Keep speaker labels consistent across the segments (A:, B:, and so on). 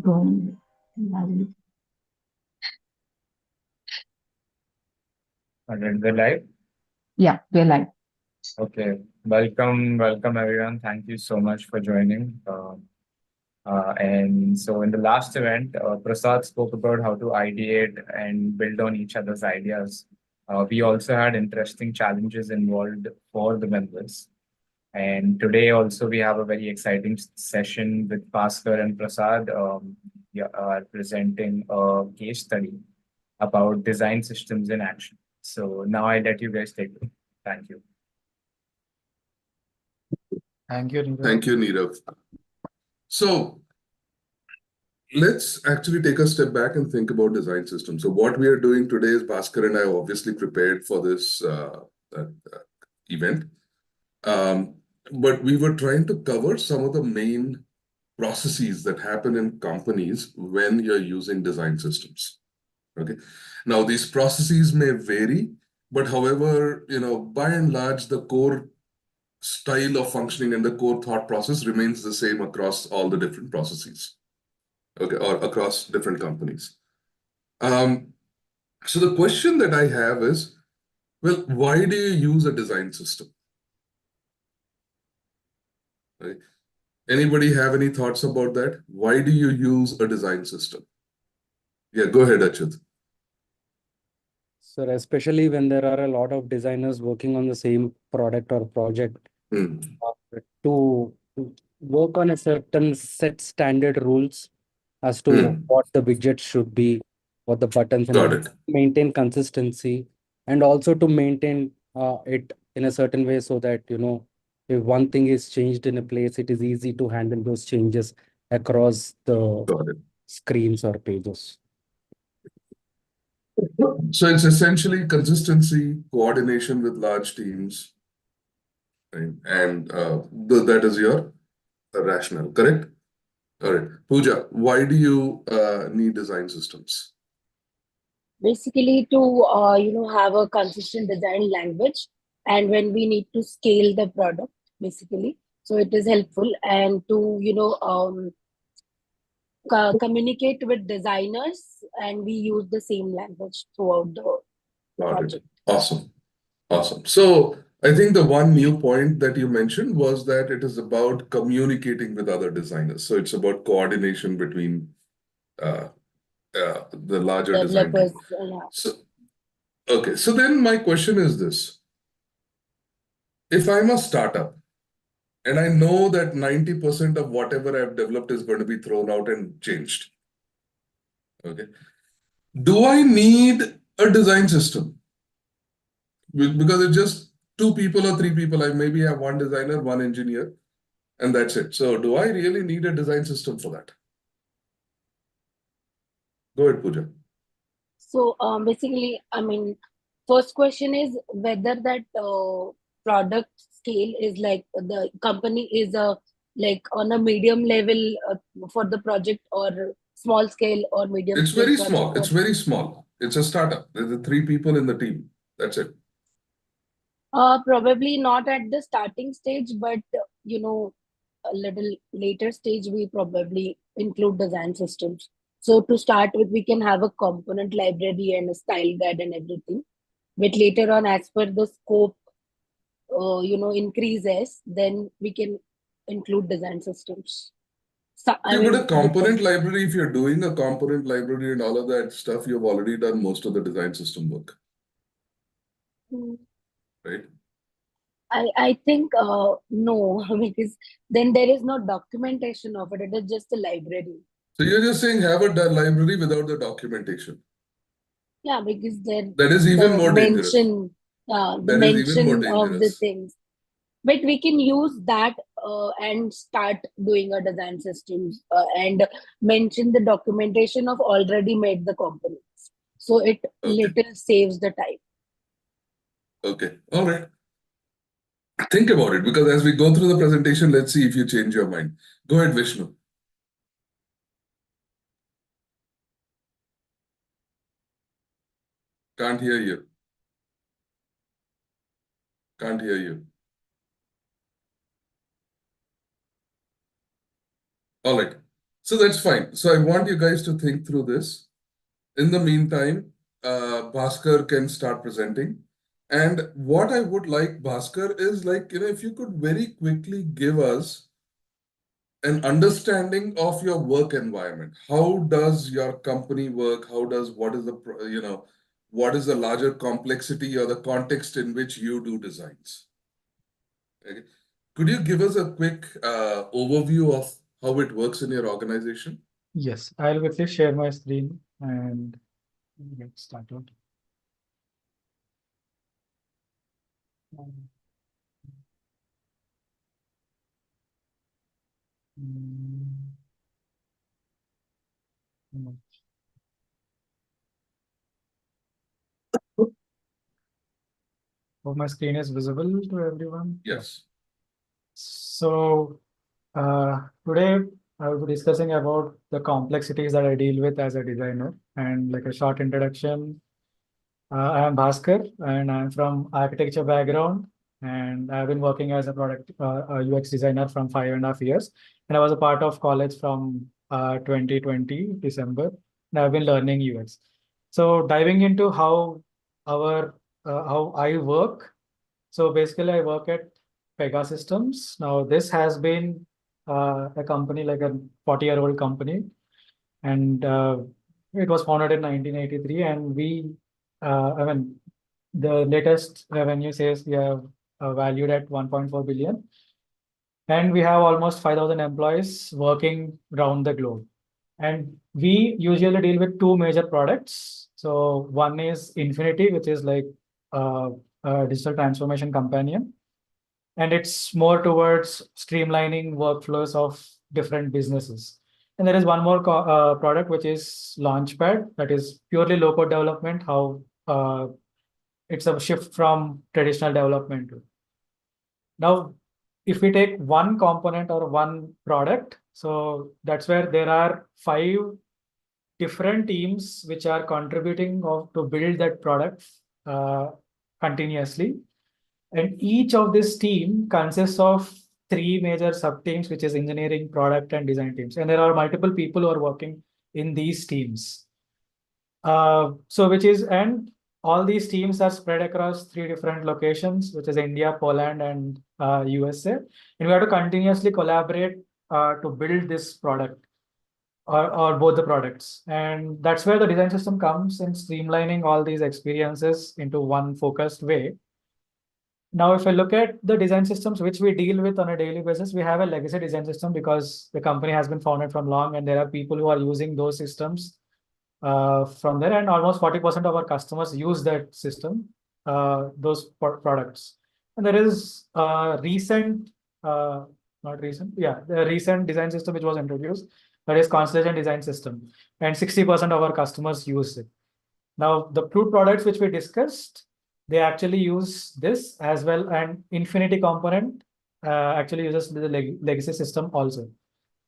A: going live.
B: And we're live.
A: Yeah, we're live.
B: Okay. Welcome everyone. Thank you so much for joining. And so in the last event, Prasad spoke about how to ideate and build on each other's ideas. We also had interesting challenges involved for the members. And today also we have a very exciting session with Bhaskar and Prasad. We are presenting a case study about design systems in action. So now I let you guys take it. Thank you.
C: Thank you, Neerav.
D: Thank you, Neerav. So let's actually take a step back and think about design systems. So what we are doing today is Bhaskar and I obviously prepared for this event. But we were trying to cover some of the main processes that happen in companies when you're using design systems. Okay. Now, these processes may vary, but however, by and large, the core style of functioning and the core thought process remains the same across all the different processes, okay, or across different companies. So the question that I have is, well, why do you use a design system? Right? Anybody have any thoughts about that? Why do you use a design system? Yeah, go ahead, Achyut.
C: Sir, especially when there are a lot of designers working on the same product or project, to work on a certain set standard rules as to what the widgets should be, what the buttons and
D: Got it.
C: maintain consistency, and also to maintain it in a certain way so that, if one thing is changed in a place, it is easy to handle those changes across the
D: Got it.
C: screens or pages.
D: So it's essentially consistency, coordination with large teams, right? And that is your rationale, correct? All right. Pooja, why do you need design systems?
E: Basically to have a consistent design language, and when we need to scale the product, basically, so it is helpful, and to communicate with designers, and we use the same language throughout the
D: Got it.
E: project.
D: Awesome. So I think the one new point that you mentioned was that it is about communicating with other designers. So it's about coordination between the larger design team.
E: Developers,
D: Okay, so then my question is this. If I'm a startup and I know that 90% of whatever I've developed is going to be thrown out and changed, okay, do I need a design system? Because it's just two people or three people. I maybe have one designer, one engineer, and that's it. So do I really need a design system for that? Go ahead, Pooja.
E: So basically, first question is whether that product scale is like the company is like on a medium level for the project, or small scale or medium
D: It's
E: scale
D: very
E: project.
D: small. It's very small. It's a startup. There's the three people in the team. That's it.
E: Probably not at the starting stage, but a little later stage, we probably include design systems. So to start with, we can have a component library and a style guide and everything. But later on, as per the scope, increases, then we can include design systems. So,
D: But a component library, if you're doing a component library and all of that stuff, you've already done most of the design system work. Right?
E: I think no, because then there is no documentation of it. It is just a library.
D: So you're just saying have a library without the documentation.
E: Yeah, because
D: that is even more dangerous.
E: The mention of the things. But we can use that and start doing a design systems and mention the documentation of already made the components. So it little saves the time.
D: Okay, all right. Think about it, because as we go through the presentation, let's see if you change your mind. Go ahead, Vishnu. Can't hear you. Can't hear you. All right. So that's fine. So I want you guys to think through this. In the meantime, Bhaskar can start presenting. And what I would like, Bhaskar, is like, if you could very quickly give us an understanding of your work environment. How does your company work? What is what is the larger complexity or the context in which you do designs? Okay. Could you give us a quick overview of how it works in your organization?
F: Yes, I'll quickly share my screen and get started. Hope my screen is visible to everyone.
D: Yes.
F: So today I will be discussing about the complexities that I deal with as a designer, and like a short introduction. I am Bhaskar and I'm from architecture background, and I've been working as a a UX designer from 5.5 years. And I was a part of Collej from 2020 December, and I've been learning UX. So diving into how I work. So basically I work at Pegasystems. Now this has been a company, like a 40-year-old company, and it was founded in 1983, and I mean, the latest revenue says we are valued at 1.4 billion, and we have almost 5,000 employees working around the globe. And we usually deal with two major products. So one is Infinity, which is like a digital transformation companion, and it's more towards streamlining workflows of different businesses. And there is one more product, which is Launchpad, that is purely low-code development. How it's a shift from traditional development. Now, if we take one component or one product, so that's where there are 5 different teams which are contributing to build that product continuously. And each of this team consists of 3 major sub teams, which is engineering, product, and design teams. And there are multiple people who are working in these teams. And all these teams are spread across 3 different locations, which is India, Poland, and USA. And we have to continuously collaborate to build this product, or both the products. And that's where the design system comes in, streamlining all these experiences into one focused way. Now, if I look at the design systems which we deal with on a daily basis, we have a legacy design system because the company has been founded from long, and there are people who are using those systems from there. And almost 40% of our customers use that system, those products. And there is the recent design system which was introduced, that is Constellation design system, and 60% of our customers use it. Now, the two products which we discussed, they actually use this as well, and Infinity component actually uses the legacy system also.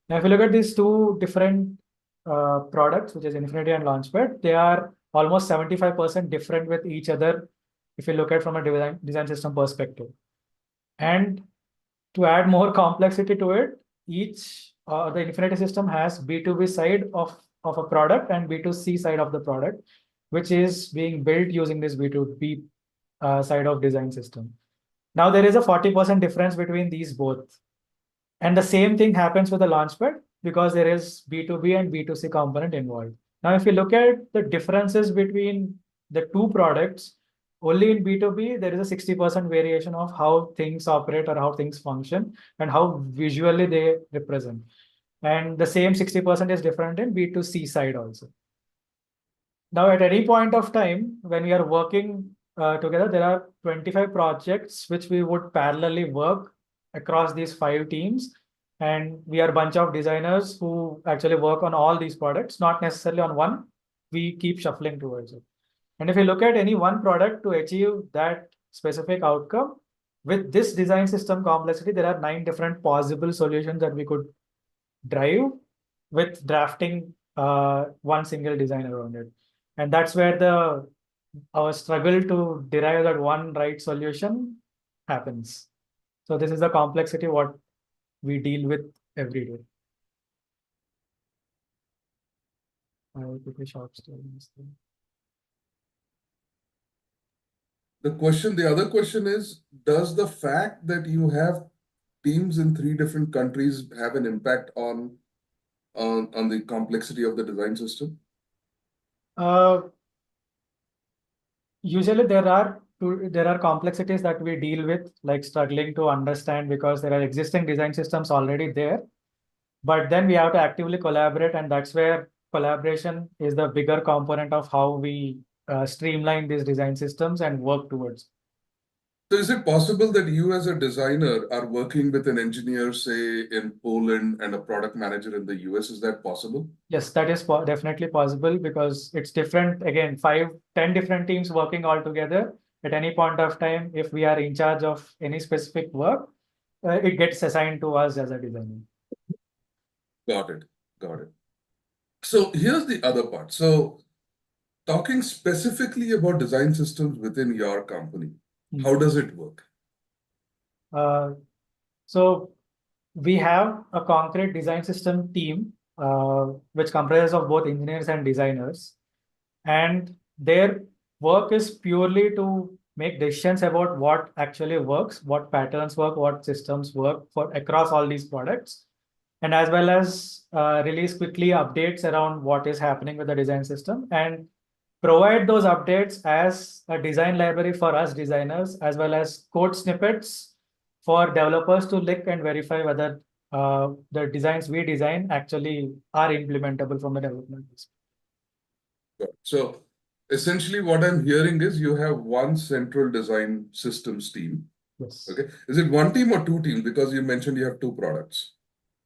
F: Now, if you look at these 2 different products, which is Infinity and Launchpad, they are almost 75% different with each other if you look at from a design system perspective. And to add more complexity to it, the Infinity system has B2B side of a product and B2C side of the product, which is being built using this B2B side of design system. Now there is a 40% difference between these both. And the same thing happens with the Launchpad because there is B2B and B2C component involved. Now, if you look at the differences between the 2 products, only in B2B, there is a 60% variation of how things operate or how things function and how visually they represent. And the same 60% is different in B2C side also. Now, at any point of time, when we are working together, there are 25 projects which we would parallelly work across these 5 teams. And we are a bunch of designers who actually work on all these products, not necessarily on one. We keep shuffling towards it. And if you look at any one product to achieve that specific outcome, with this design system complexity, there are 9 different possible solutions that we could drive with drafting one single design around it. And that's where our struggle to derive that one right solution happens. So this is the complexity what we deal with every day. I'll give a short story.
D: The other question is, does the fact that you have teams in 3 different countries have an impact on the complexity of the design system?
F: Usually there are complexities that we deal with, like struggling to understand because there are existing design systems already there. But then we have to actively collaborate, and that's where collaboration is the bigger component of how we streamline these design systems and work towards.
D: So is it possible that you as a designer are working with an engineer, say, in Poland and a product manager in the US? Is that possible?
F: Yes, that is definitely possible because it's different. Again, 5, 10 different teams working all together at any point of time. If we are in charge of any specific work, it gets assigned to us as a designer.
D: Got it. Got it. So here's the other part. So talking specifically about design systems within your company, how does it work?
F: So we have a concrete design system team, which comprises of both engineers and designers. And their work is purely to make decisions about what actually works, what patterns work, what systems work for across all these products, and as well as release quickly updates around what is happening with the design system and provide those updates as a design library for us designers, as well as code snippets for developers to look and verify whether the designs we design actually are implementable from the development perspective.
D: So essentially what I'm hearing is you have one central design systems team.
F: Yes.
D: Okay. Is it one team or 2 teams? Because you mentioned you have 2 products.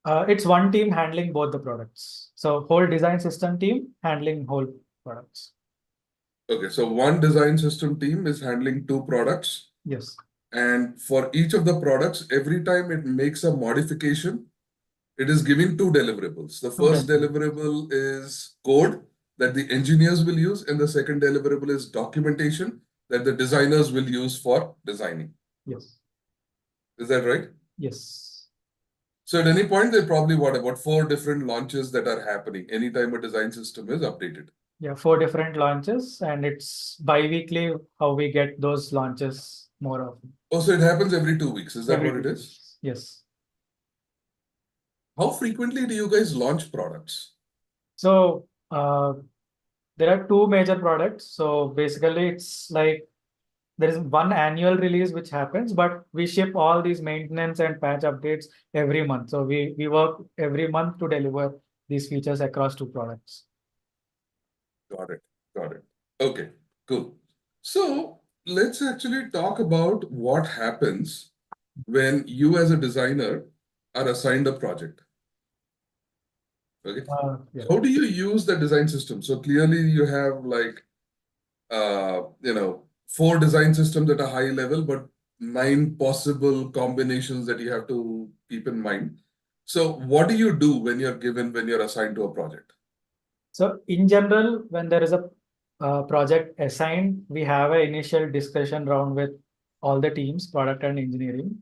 F: It's one team handling both the products. So whole design system team handling whole products.
D: Okay, so one design system team is handling 2 products.
F: Yes.
D: And for each of the products, every time it makes a modification, it is giving 2 deliverables. The first deliverable is code that the engineers will use, and the second deliverable is documentation that the designers will use for designing.
F: Yes.
D: Is that right?
F: Yes.
D: So at any point, there are probably about 4 different launches that are happening anytime a design system is updated.
F: Yeah, 4 different launches, and it's bi-weekly how we get those launches more often.
D: Oh, so it happens every 2 weeks. Is that what it is?
F: Yes.
D: How frequently do you guys launch products?
F: So there are 2 major products. So basically, it's like there is one annual release which happens, but we ship all these maintenance and patch updates every month. So we work every month to deliver these features across 2 products.
D: Got it. Got it. Okay, cool. So let's actually talk about what happens when you as a designer are assigned a project. Okay.
F: Yeah.
D: How do you use the design system? So clearly you have like, 4 design systems at a high level, but 9 possible combinations that you have to keep in mind. So what do you do when you're assigned to a project?
F: So in general, when there is a project assigned, we have an initial discussion round with all the teams, product and engineering.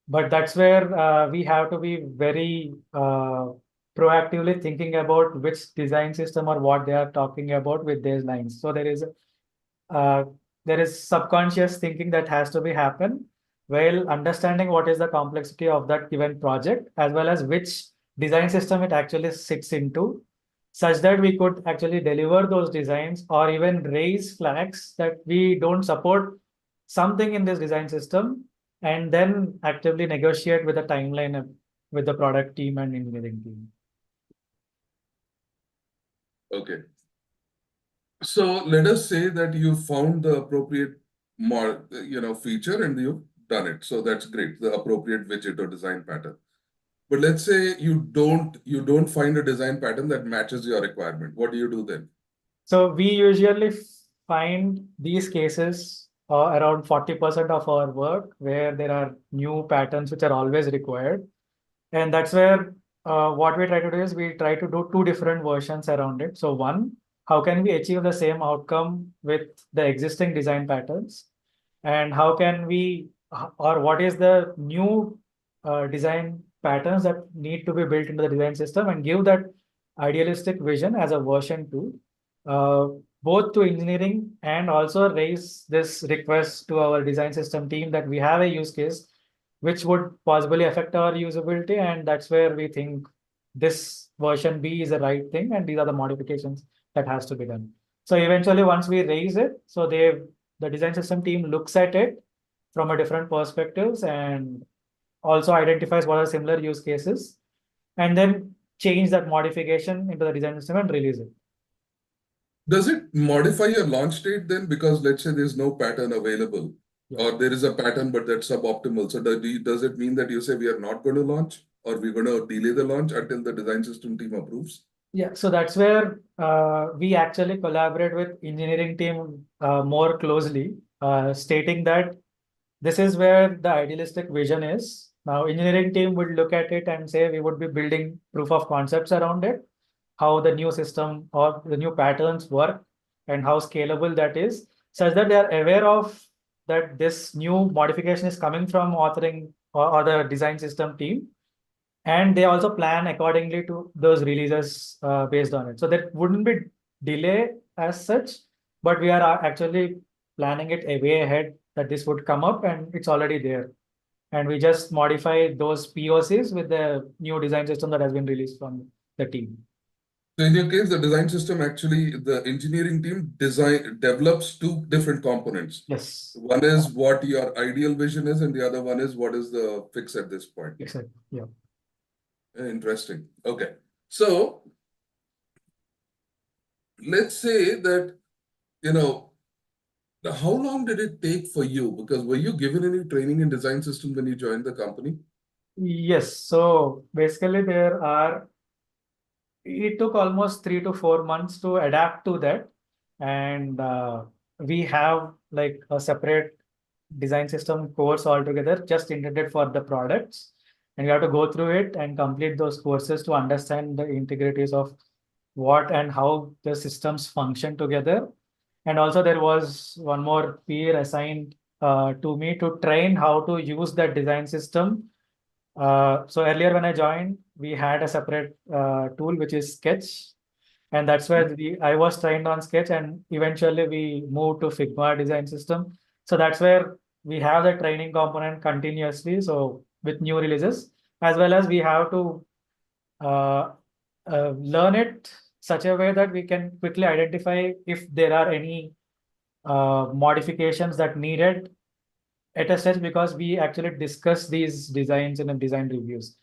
F: But that's where we have to be very proactively thinking about which design system or what they are talking about with these lines. So there is subconscious thinking that has to be happen while understanding what is the complexity of that given project, as well as which design system it actually sits into, such that we could actually deliver those designs or even raise flags that we don't support something in this design system, and then actively negotiate with the timeline with the product team and engineering team.
D: Okay. So let us say that you found the appropriate feature and you've done it. So that's great, the appropriate widget or design pattern. But let's say you don't find a design pattern that matches your requirement. What do you do then?
F: So we usually find these cases around 40% of our work where there are new patterns which are always required. And that's where what we try to do is we try to do 2 different versions around it. So one, how can we achieve the same outcome with the existing design patterns? And how can we, or what is the new design patterns that need to be built into the design system, and give that idealistic vision as a version 2, both to engineering and also raise this request to our design system team that we have a use case which would possibly affect our usability, and that's where we think this version B is the right thing, and these are the modifications that has to be done. So eventually, once we raise it, so the design system team looks at it from a different perspectives and also identifies what are similar use cases, and then change that modification into the design system and release it.
D: Does it modify your launch date then? Because let's say there's no pattern available, or there is a pattern but that's suboptimal. So does it mean that you say we are not going to launch, or we're going to delay the launch until the design system team approves?
F: Yeah, so that's where we actually collaborate with engineering team more closely, stating that this is where the idealistic vision is. Now, engineering team would look at it and say we would be building proof of concepts around it, how the new system or the new patterns work and how scalable that is, such that they are aware of that this new modification is coming from authoring or the design system team. And they also plan accordingly to those releases based on it. So there wouldn't be delay as such, but we are actually planning it a way ahead that this would come up and it's already there. And we just modify those POCs with the new design system that has been released from the team.
D: So in your case, the design system actually, the engineering team develops two different components.
F: Yes.
D: One is what your ideal vision is, and the other one is what is the fix at this point.
F: Exactly. Yeah.
D: Interesting. Okay. So let's say that, how long did it take for you? Because were you given any training in design system when you joined the company?
F: Yes. So basically it took almost 3 to 4 months to adapt to that. And we have like a separate design system course altogether just intended for the products. And we have to go through it and complete those courses to understand the integrities of what and how the systems function together. And also there was one more peer assigned to me to train how to use that design system. So earlier when I joined, we had a separate tool, which is Sketch. And that's where I was trained on Sketch, and eventually we moved to Figma design system. So that's where we have the training component continuously. So with new releases, as well as we have to learn it such a way that we can quickly identify if there are any modifications that needed at a stage, because we actually discuss these designs in a design reviews.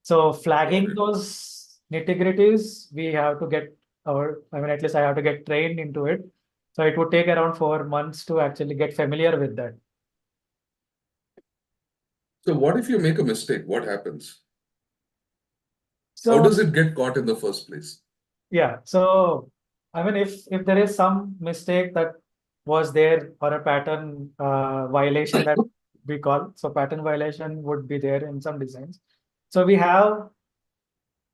F: So flagging those nitty-gritties, we have to get at least I have to get trained into it. So it would take around 4 months to actually get familiar with that.
D: So what if you make a mistake? What happens?
F: So
D: how does it get caught in the first place?
F: yeah, so if there is some mistake that was there or a pattern violation that we call, so pattern violation would be there in some designs. So we have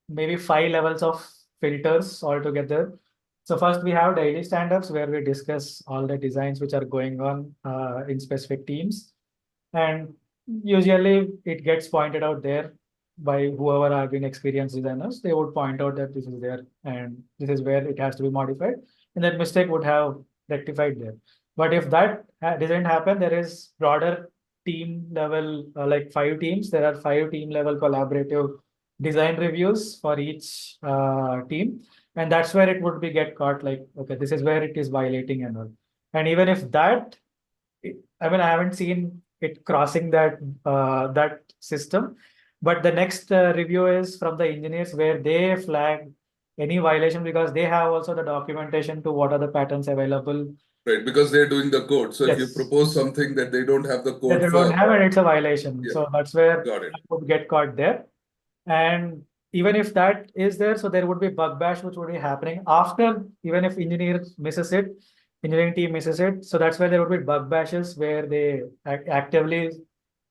F: maybe 5 levels of filters altogether. So first we have daily stand-ups where we discuss all the designs which are going on in specific teams. And usually it gets pointed out there by whoever have been experienced designers. They would point out that this is there and this is where it has to be modified. And that mistake would have rectified there. But if that doesn't happen, there is broader team level, like 5 teams. There are 5 team level collaborative design reviews for each team. And that's where it would be get caught like, okay, this is where it is violating and all. And even if that, I haven't seen it crossing that that system. But the next review is from the engineers where they flag any violation because they have also the documentation to what are the patterns available.
D: Right, because they're doing the code. So if you
F: Yes.
D: propose something that they don't have the
F: That
D: code
F: they
D: for,
F: don't have it, it's a violation.
D: Yeah.
F: So that's where
D: got it.
F: it would get caught there. And even if that is there, so there would be bug bash which would be happening after, even if engineering team misses it. So that's where there would be bug bashes where they actively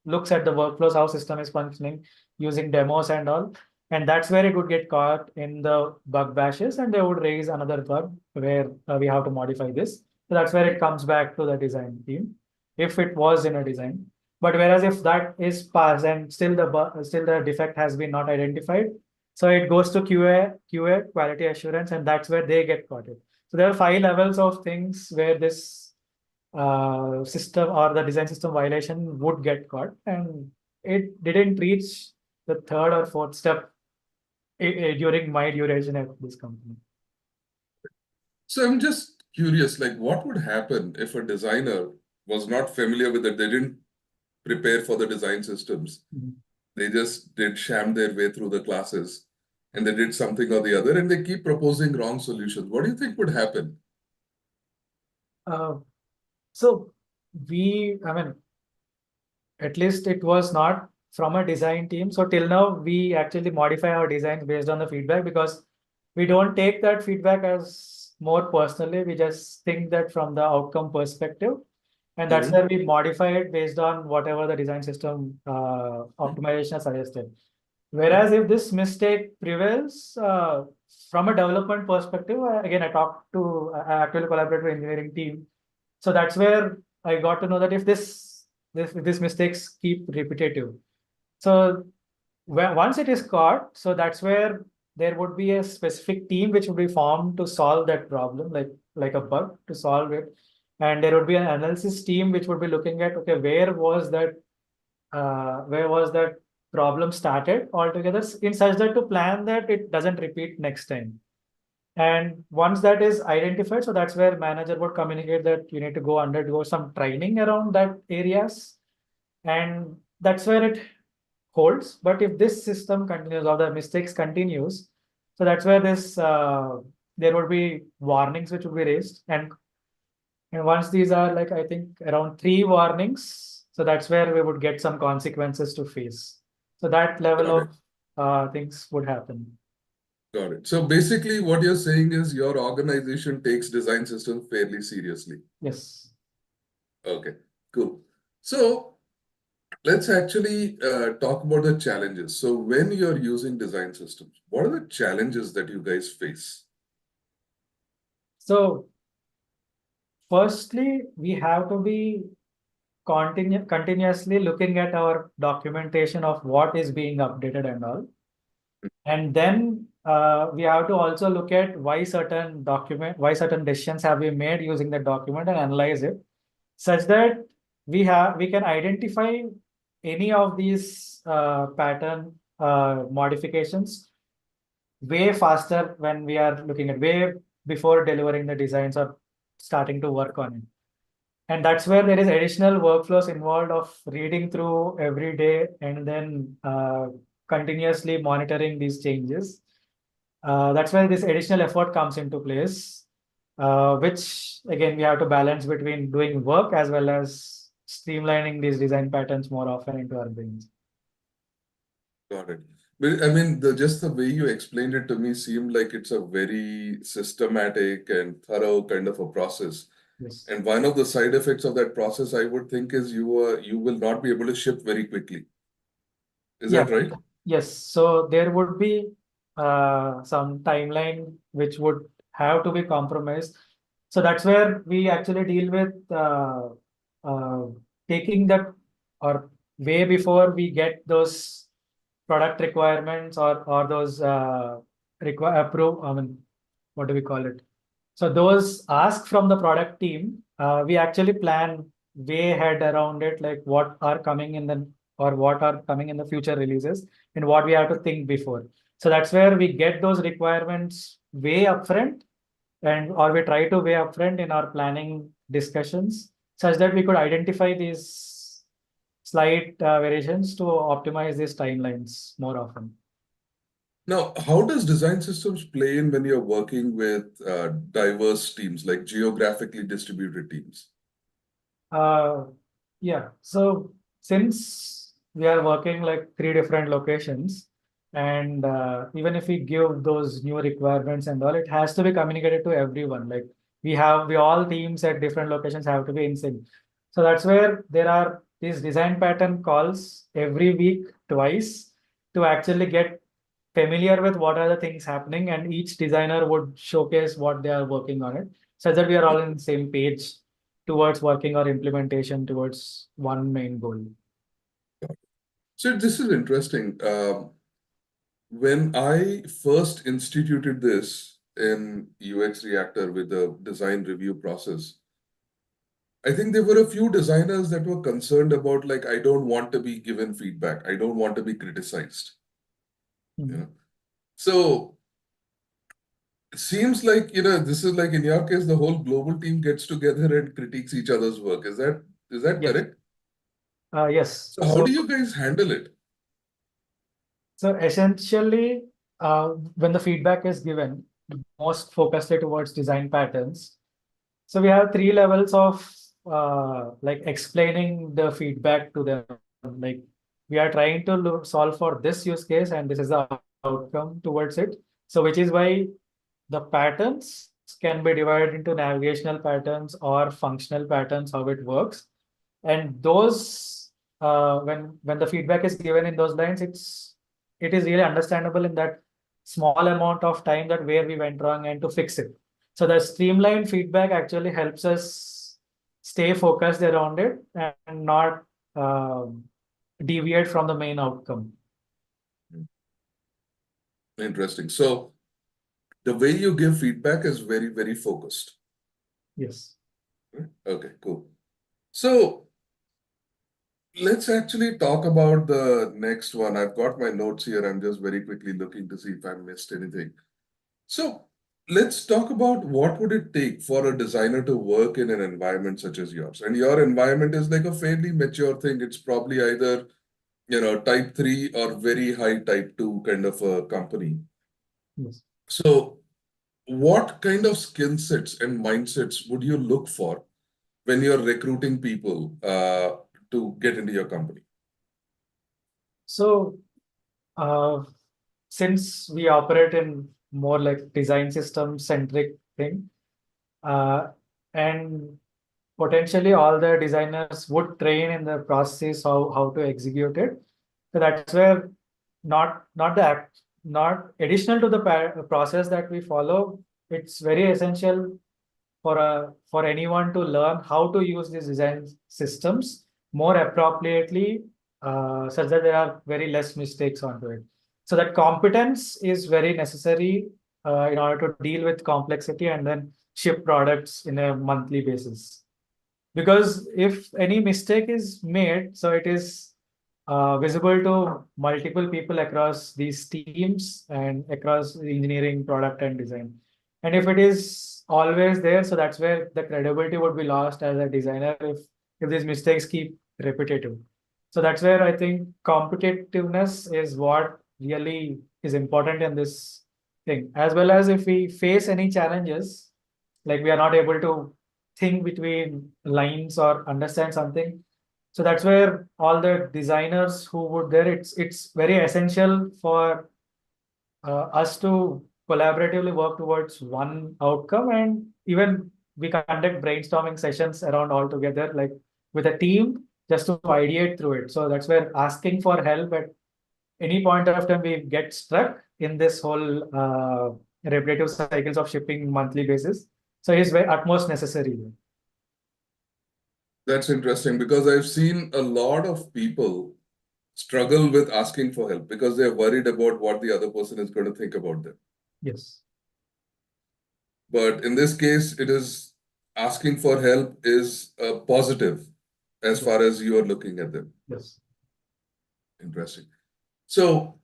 F: looks at the workflows, how system is functioning using demos and all. And that's where it would get caught in the bug bashes and they would raise another bug where we have to modify this. So that's where it comes back to the design team, if it was in a design. But whereas if that is passed and still the defect has been not identified, So it goes to QA, quality assurance, and that's where they get caught in. So there are 5 levels of things where this system or the design system violation would get caught, and it didn't reach the 3rd or 4th step during my duration at this company.
D: So I'm just curious, like what would happen if a designer was not familiar with it? They didn't prepare for the design systems. They just did sham their way through the classes and they did something or the other and they keep proposing wrong solutions. What do you think would happen?
F: So at least it was not from a design team. So till now, we actually modify our designs based on the feedback, because we don't take that feedback as more personally. We just think that from the outcome perspective. And that's where we modify it based on whatever the design system optimization has suggested. Whereas if this mistake prevails, from a development perspective, again, I actually collaborate with engineering team. So that's where I got to know that if these mistakes keep repetitive. So once it is caught, so that's where there would be a specific team which would be formed to solve that problem, like a bug to solve it. And there would be an analysis team which would be looking at, okay, where was that problem started altogether, in such that to plan that it doesn't repeat next time. And once that is identified, so that's where manager would communicate that you need to undergo some training around that areas. And that's where it holds. But if this system continues or the mistakes continues, so that's where there would be warnings which would be raised. And once these are I think around 3 warnings, so that's where we would get some consequences to face. So that level of things would happen.
D: Got it. So basically what you're saying is your organization takes design systems fairly seriously.
F: Yes.
D: Okay, cool. So let's actually talk about the challenges. So when you're using design systems, what are the challenges that you guys face?
F: So firstly, we have to be continuously looking at our documentation of what is being updated and all. And then we have to also look at why certain decisions have been made using the document and analyze it, such that we can identify any of these pattern modifications way faster when we are looking at way before delivering the designs or starting to work on it. And that's where there is additional workflows involved of reading through every day and then continuously monitoring these changes. That's where this additional effort comes into place, which again, we have to balance between doing work as well as streamlining these design patterns more often into our brains.
D: Got it. But I mean, just the way you explained it to me seemed like it's a very systematic and thorough kind of a process.
F: Yes.
D: And one of the side effects of that process, I would think, is you will not be able to ship very quickly. Is that right?
F: Yes. So there would be some timeline which would have to be compromised. So that's where we actually deal with taking that, or way before we get those product requirements or those what do we call it? So those ask from the product team, we actually plan way ahead around it, like what are coming in the future releases and what we have to think before. So that's where we get those requirements way upfront, or we try to way upfront in our planning discussions, such that we could identify these slight variations to optimize these timelines more often.
D: Now, how does design systems play in when you're working with diverse teams, like geographically distributed teams?
F: Yeah. So since we are working 3 different locations, and even if we give those new requirements and all, it has to be communicated to everyone. Like we all teams at different locations have to be in sync. So that's where there are these design pattern calls every week, twice, to actually get familiar with what are the things happening, and each designer would showcase what they are working on it, so that we are all on the same page towards working or implementation towards one main goal.
D: So this is interesting. when I first instituted this in UX Reactor with the design review process, I think there were a few designers that were concerned about, like, I don't want to be given feedback. I don't want to be criticized. You know? So it seems like, this is like in your case, the whole global team gets together and critiques each other's work. Is that
F: Yes.
D: correct?
F: Yes.
D: So how do you guys handle it?
F: So essentially, when the feedback is given, most focused towards design patterns. So we have three levels of like explaining the feedback to them. Like we are trying to solve for this use case, and this is the outcome towards it. So which is why the patterns can be divided into navigational patterns or functional patterns, how it works. And those when the feedback is given in those lines, it is really understandable in that small amount of time that where we went wrong and to fix it. So the streamlined feedback actually helps us stay focused around it and not deviate from the main outcome.
D: Interesting. So the way you give feedback is very, very focused.
F: Yes.
D: Okay, cool. So let's actually talk about the next one. I've got my notes here. I'm just very quickly looking to see if I missed anything. So let's talk about what would it take for a designer to work in an environment such as yours. And your environment is like a fairly mature thing. It's probably either, type 3 or very high type 2 kind of a company.
F: Yes.
D: So what kind of skill sets and mindsets would you look for when you're recruiting people to get into your company?
F: So since we operate in more like design system centric thing, and potentially all the designers would train in the process how to execute it. So that's where not additional to the process that we follow. It's very essential for anyone to learn how to use these design systems more appropriately, such that there are very less mistakes onto it. So that competence is very necessary in order to deal with complexity and then ship products in a monthly basis. Because if any mistake is made, so it is visible to multiple people across these teams and across the engineering, product, and design. And if it is always there, so that's where the credibility would be lost as a designer if these mistakes keep repetitive. So that's where I think competitiveness is what really is important in this thing. As well as if we face any challenges, like we are not able to think between lines or understand something. So that's where all the designers who would there, it's very essential for us to collaboratively work towards one outcome. And even we conduct brainstorming sessions around all together, like with a team, just to ideate through it. So that's where asking for help at any point of time we get stuck in this whole repetitive cycles of shipping monthly basis. So it's very utmost necessary.
D: That's interesting because I've seen a lot of people struggle with asking for help because they're worried about what the other person is going to think about them.
F: Yes.
D: But in this case, it is asking for help is a positive as far as you are looking at them.
F: Yes.
D: Interesting. So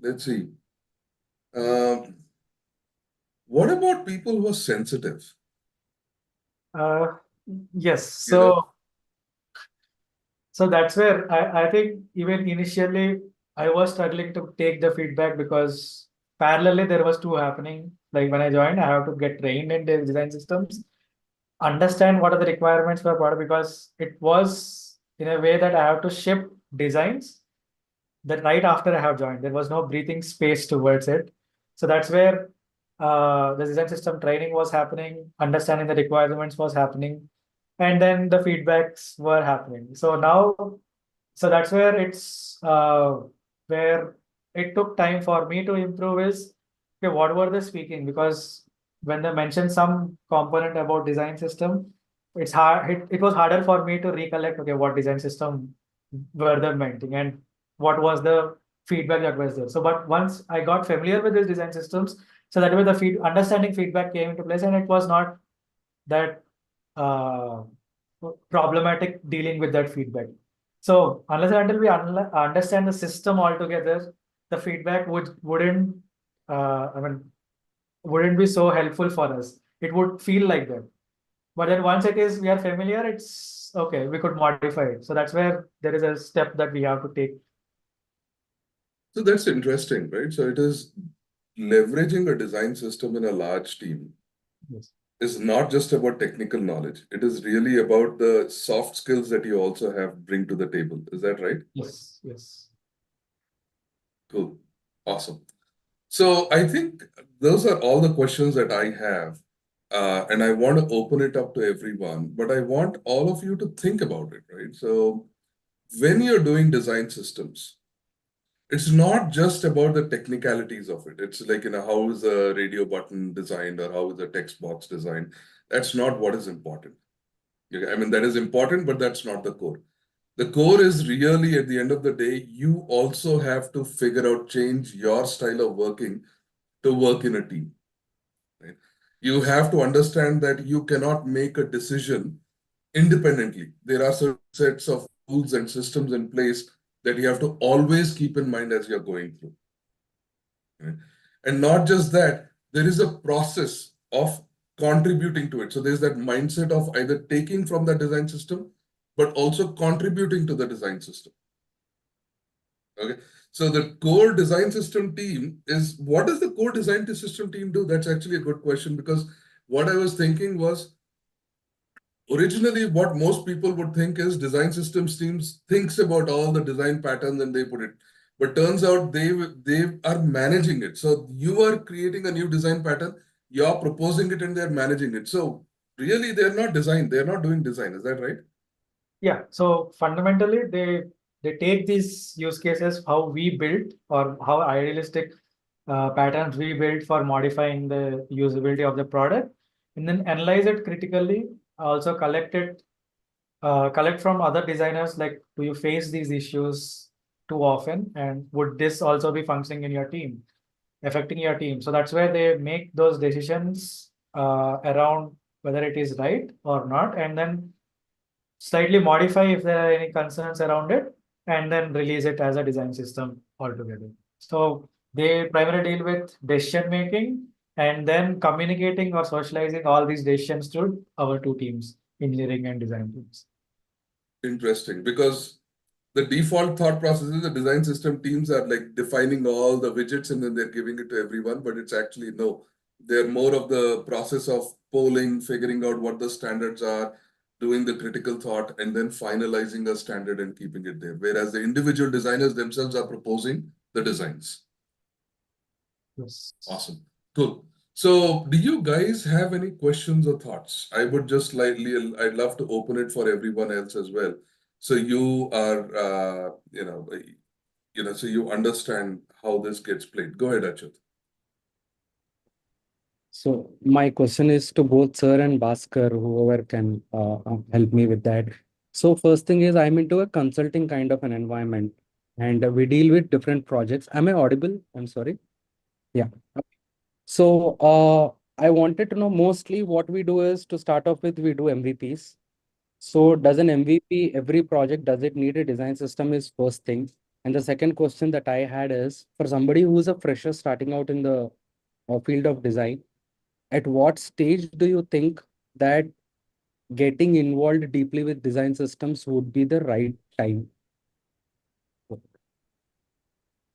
D: let's see. What about people who are sensitive?
F: Yes. So that's where I think even initially I was struggling to take the feedback because parallelly there was two happening. Like when I joined, I have to get trained in the design systems, understand what are the requirements for a product, because it was in a way that I have to ship designs that right after I have joined. There was no breathing space towards it. So that's where the design system training was happening, understanding the requirements was happening, and then the feedbacks were happening. So that's where it's where it took time for me to improve is, okay, what were they speaking? Because when they mentioned some component about design system, it's hard. It was harder for me to recollect, okay, what design system were they mentioning and what was the feedback that was there. So, but once I got familiar with these design systems, so that way the understanding feedback came into place, and it was not that problematic dealing with that feedback. So unless and until we understand the system altogether, the feedback wouldn't wouldn't be so helpful for us. It would feel like that. But then once we are familiar, it's okay, we could modify it. So that's where there is a step that we have to take.
D: So that's interesting, right? So it is leveraging a design system in a large team.
F: Yes.
D: Is not just about technical knowledge. It is really about the soft skills that you also bring to the table. Is that right?
F: Yes, yes.
D: Cool. Awesome. So I think those are all the questions that I have. And I want to open it up to everyone, but I want all of you to think about it, right? So when you're doing design systems, it's not just about the technicalities of it. It's like, how is a radio button designed or how is a text box designed? That's not what is important. I mean, that is important, but that's not the core. The core is really, at the end of the day, you also have to figure out, change your style of working to work in a team. Right? You have to understand that you cannot make a decision independently. There are certain sets of rules and systems in place that you have to always keep in mind as you're going through. Right? And not just that, there is a process of contributing to it. So there's that mindset of either taking from the design system, but also contributing to the design system. Okay. So the core design system team is, what does the core design system team do? That's actually a good question, because what I was thinking was, originally what most people would think is design systems teams thinks about all the design patterns and they put it. But turns out they are managing it. So you are creating a new design pattern, you're proposing it and they're managing it. So really they're not doing design. Is that right?
F: Yeah. So fundamentally, they take these use cases, how we built or how idealistic patterns we built for modifying the usability of the product, and then analyze it critically. Also collect from other designers, like, do you face these issues too often, and would this also be functioning in your team, affecting your team? So that's where they make those decisions around whether it is right or not, and then slightly modify if there are any concerns around it, and then release it as a design system altogether. So they primarily deal with decision making and then communicating or socializing all these decisions to our two teams, engineering and design teams.
D: Interesting, because the default thought process is the design system teams are like defining all the widgets and then they're giving it to everyone, but it's actually no. They're more of the process of polling, figuring out what the standards are, doing the critical thought, and then finalizing a standard and keeping it there. Whereas the individual designers themselves are proposing the designs.
F: Yes.
D: Awesome. Cool. So do you guys have any questions or thoughts? I would just I'd love to open it for everyone else as well. So you are, so you understand how this gets played. Go ahead, Achyut.
C: So my question is to both Sir and Bhaskar, whoever can help me with that. So first thing is, I'm into a consulting kind of an environment, and we deal with different projects. Am I audible? I'm sorry. Yeah. So I wanted to know, mostly what we do is, to start off with, we do MVPs. So does an MVP, every project, does it need a design system, is first thing. And the second question that I had is, for somebody who's a fresher starting out in the field of design, at what stage do you think that getting involved deeply with design systems would be the right time?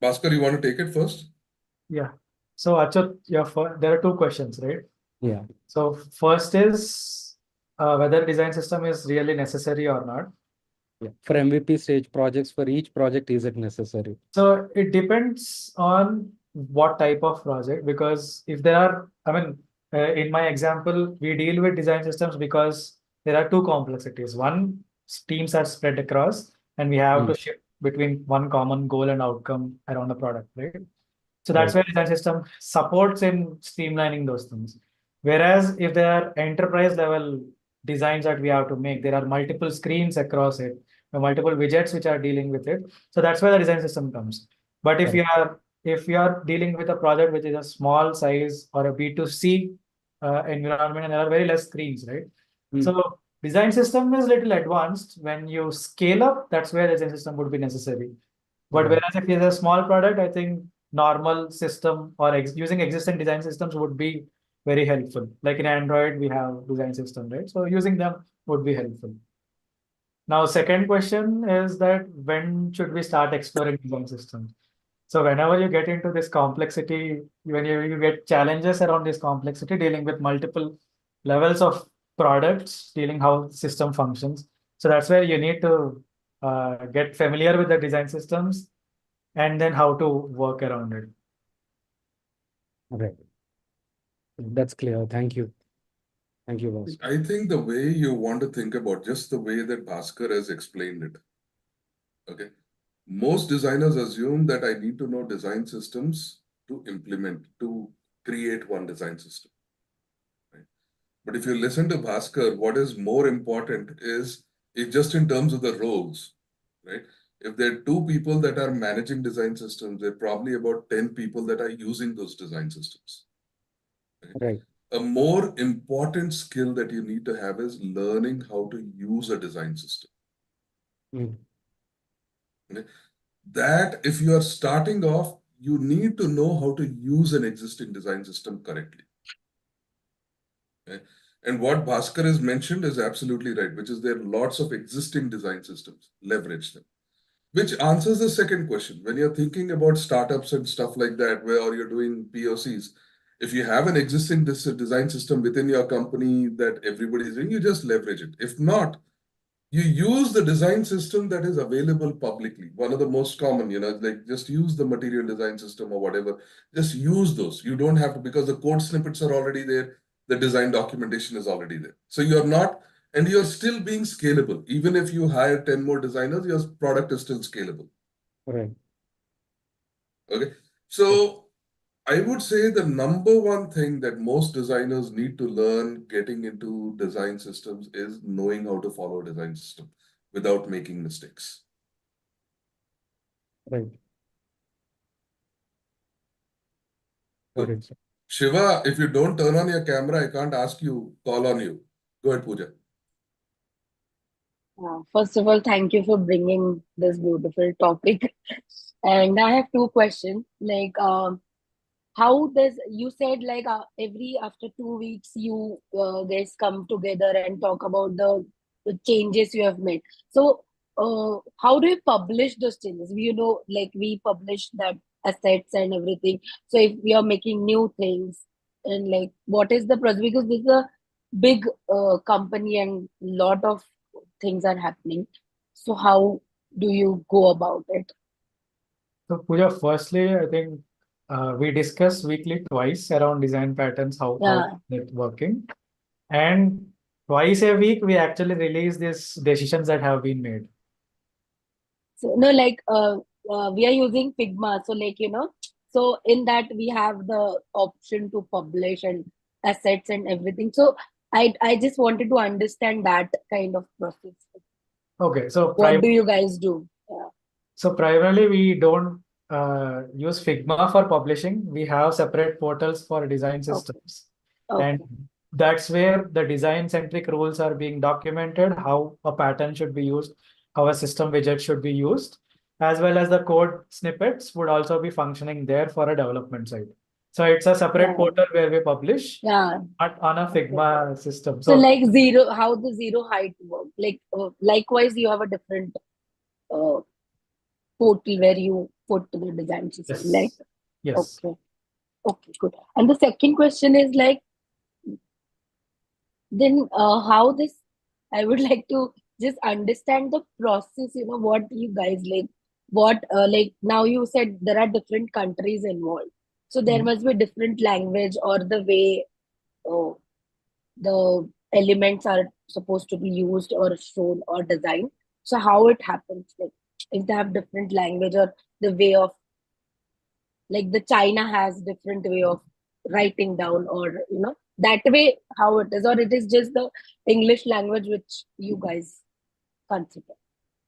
D: Bhaskar, you want to take it first?
F: Yeah. So Achyut, there are two questions, right?
C: Yeah.
F: So first is whether design system is really necessary or not.
C: Yeah. For MVP stage projects, for each project, is it necessary?
F: So it depends on what type of project, because if there are, in my example, we deal with design systems because there are two complexities. One, teams are spread across, and we have to shift between one common goal and outcome around the product, right? So that's where design system supports in streamlining those things. Whereas if there are enterprise level designs that we have to make, there are multiple screens across it, multiple widgets which are dealing with it. So that's where the design system comes. But if
C: Correct.
F: you are dealing with a project which is a small size or a B2C environment, and there are very less screens, right?
C: Hmm.
F: So design system is little advanced. When you scale up, that's where design system would be necessary. But
C: Right.
F: whereas if it's a small product, I think normal system or using existing design systems would be very helpful. Like in Android, we have design system, right? So using them would be helpful. Now, second question is that when should we start exploring design systems? So whenever you get into this complexity, when you get challenges around this complexity, dealing with multiple levels of products, dealing how system functions. So that's where you need to get familiar with the design systems and then how to work around it.
C: Right. That's clear. Thank you. Thank you, boss.
D: I think the way you want to think about just the way that Bhaskar has explained it. Okay. Most designers assume that I need to know design systems to implement, to create one design system. Right? But if you listen to Bhaskar, what is more important is just in terms of the roles, right? If there are 2 people that are managing design systems, there are probably about 10 people that are using those design systems.
C: Right.
D: A more important skill that you need to have is learning how to use a design system.
C: Hmm.
D: Okay? That if you are starting off, you need to know how to use an existing design system correctly. Okay? And what Bhaskar has mentioned is absolutely right, which is there are lots of existing design systems, leverage them. Which answers the second question. When you're thinking about startups and stuff like that, or you're doing POCs, if you have an existing design system within your company that everybody is doing, you just leverage it. If not, you use the design system that is available publicly. One of the most common, like just use the material design system or whatever. Just use those. You don't have to, because the code snippets are already there. The design documentation is already there. So you're not, and you're still being scalable. Even if you hire 10 more designers, your product is still scalable.
C: Right.
D: Okay. So I would say the number one thing that most designers need to learn getting into design systems is knowing how to follow a design system without making mistakes.
C: Right. Got it, sir.
D: Shiva, if you don't turn on your camera, I can't call on you. Go ahead, Pooja.
E: First of all, thank you for bringing this beautiful topic. And I have 2 questions. Like, how does you said like every after 2 weeks you guys come together and talk about the changes you have made. So, how do you publish those changes? Like we publish that assets and everything. So if we are making new things and like what is the process? Because this is a big company and lot of things are happening. So how do you go about it?
F: So Pooja, firstly, I think we discuss weekly twice around design patterns, how
E: Yeah.
F: it's working. And twice a week, we actually release these decisions that have been made.
E: So no, like we are using Figma. So like so in that we have the option to publish and assets and everything. So I just wanted to understand that kind of process.
F: Okay, so
E: What do you guys do? Yeah.
F: So primarily, we don't use Figma for publishing. We have separate portals for design systems.
E: Okay.
F: And that's where the design-centric rules are being documented, how a pattern should be used, how a system widget should be used, as well as the code snippets would also be functioning there for a development side. So it's a separate
E: Yeah.
F: portal where we publish,
E: Yeah.
F: not on a
E: Okay.
F: Figma system.
E: So like how the zero height work? Like likewise, you have a different uh, portal where you put the design system.
F: Yes.
E: Like
F: Yes.
E: okay. Okay, good. And the second question is like, then how this, I would like to just understand the process, what you guys like, like now you said there are different countries involved. So there must be different language or the way uh, the elements are supposed to be used or shown or designed. So how it happens, like if they have different language or the way of, like the China has different way of writing down, or that way how it is, or it is just the English language which you guys consider.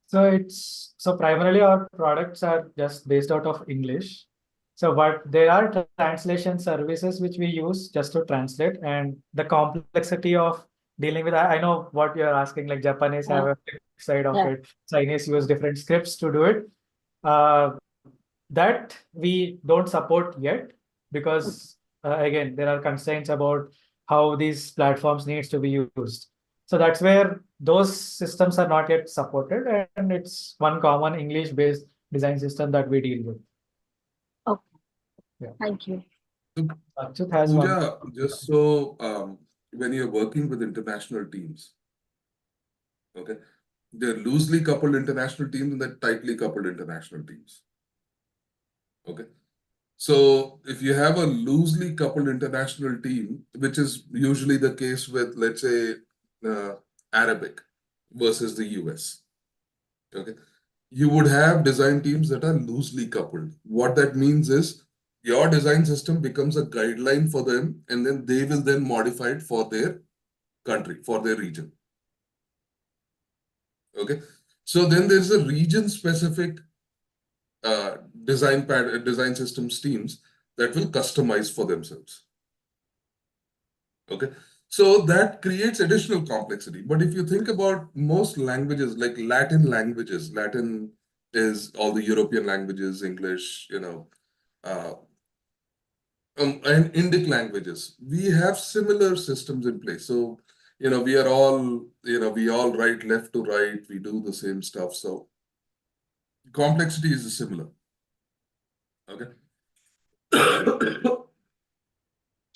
F: So primarily our products are just based out of English. But there are translation services which we use just to translate, and the complexity of dealing with, I know what you're asking, like Japanese have a side of it, Chinese use different scripts to do it. That we don't support yet because again, there are constraints about how these platforms needs to be used. So that's where those systems are not yet supported, and it's one common English-based design system that we deal with.
E: Okay.
F: Yeah.
E: Thank you.
F: Achyut has one.
D: Pooja, just so when you're working with international teams, okay, they're loosely coupled international teams and they're tightly coupled international teams. Okay. So if you have a loosely coupled international team, which is usually the case with, let's say, Arabic versus the US, okay, you would have design teams that are loosely coupled. What that means is your design system becomes a guideline for them, and then they will then modify it for their country, for their region. Okay. So then there's a region-specific design systems teams that will customize for themselves. Okay. So that creates additional complexity. But if you think about most languages, like Latin languages, Latin is all the European languages, English, and Indic languages, we have similar systems in place. So, we are all, we all write left to right, we do the same stuff. So complexity is similar. Okay.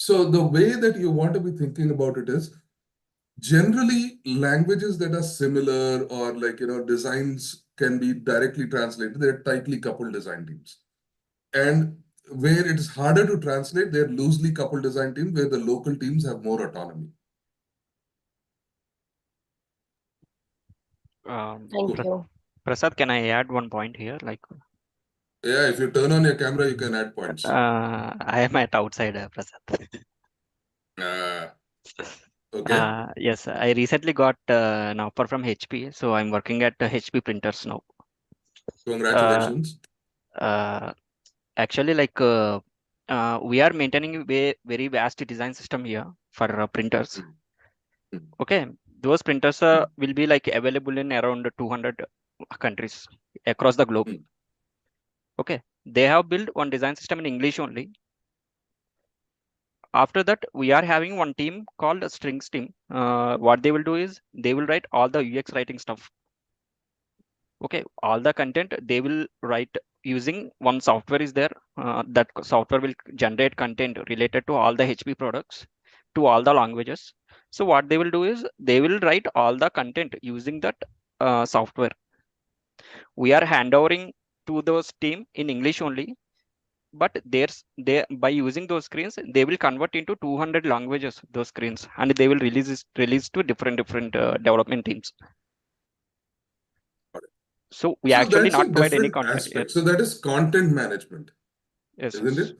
D: So the way that you want to be thinking about it is generally languages that are similar or designs can be directly translated. They're tightly coupled design teams. And where it is harder to translate, they're loosely coupled design teams where the local teams have more autonomy.
E: Thank you.
G: Prasad, can I add one point here?
D: Yeah, if you turn on your camera, you can add points.
G: I am at outside, Prasad.
D: Okay.
G: Yes, I recently got an offer from HP, so I'm working at HP printers now.
D: Congratulations.
G: Actually, we are maintaining a very vast design system here for printers. Okay, those printers will be available in around 200 countries across the globe. Okay, they have built one design system in English only. After that, we are having one team called a strings team. What they will do is they will write all the UX writing stuff. Okay, all the content they will write using one software is there. That software will generate content related to all the HP products to all the languages. So what they will do is they will write all the content using that software. We are handovering to those team in English only, but by using those screens, they will convert into 200 languages those screens, and they will release to different development teams. So we actually not provide any content.
D: Aspect. So that is content management,
G: yes,
D: isn't it?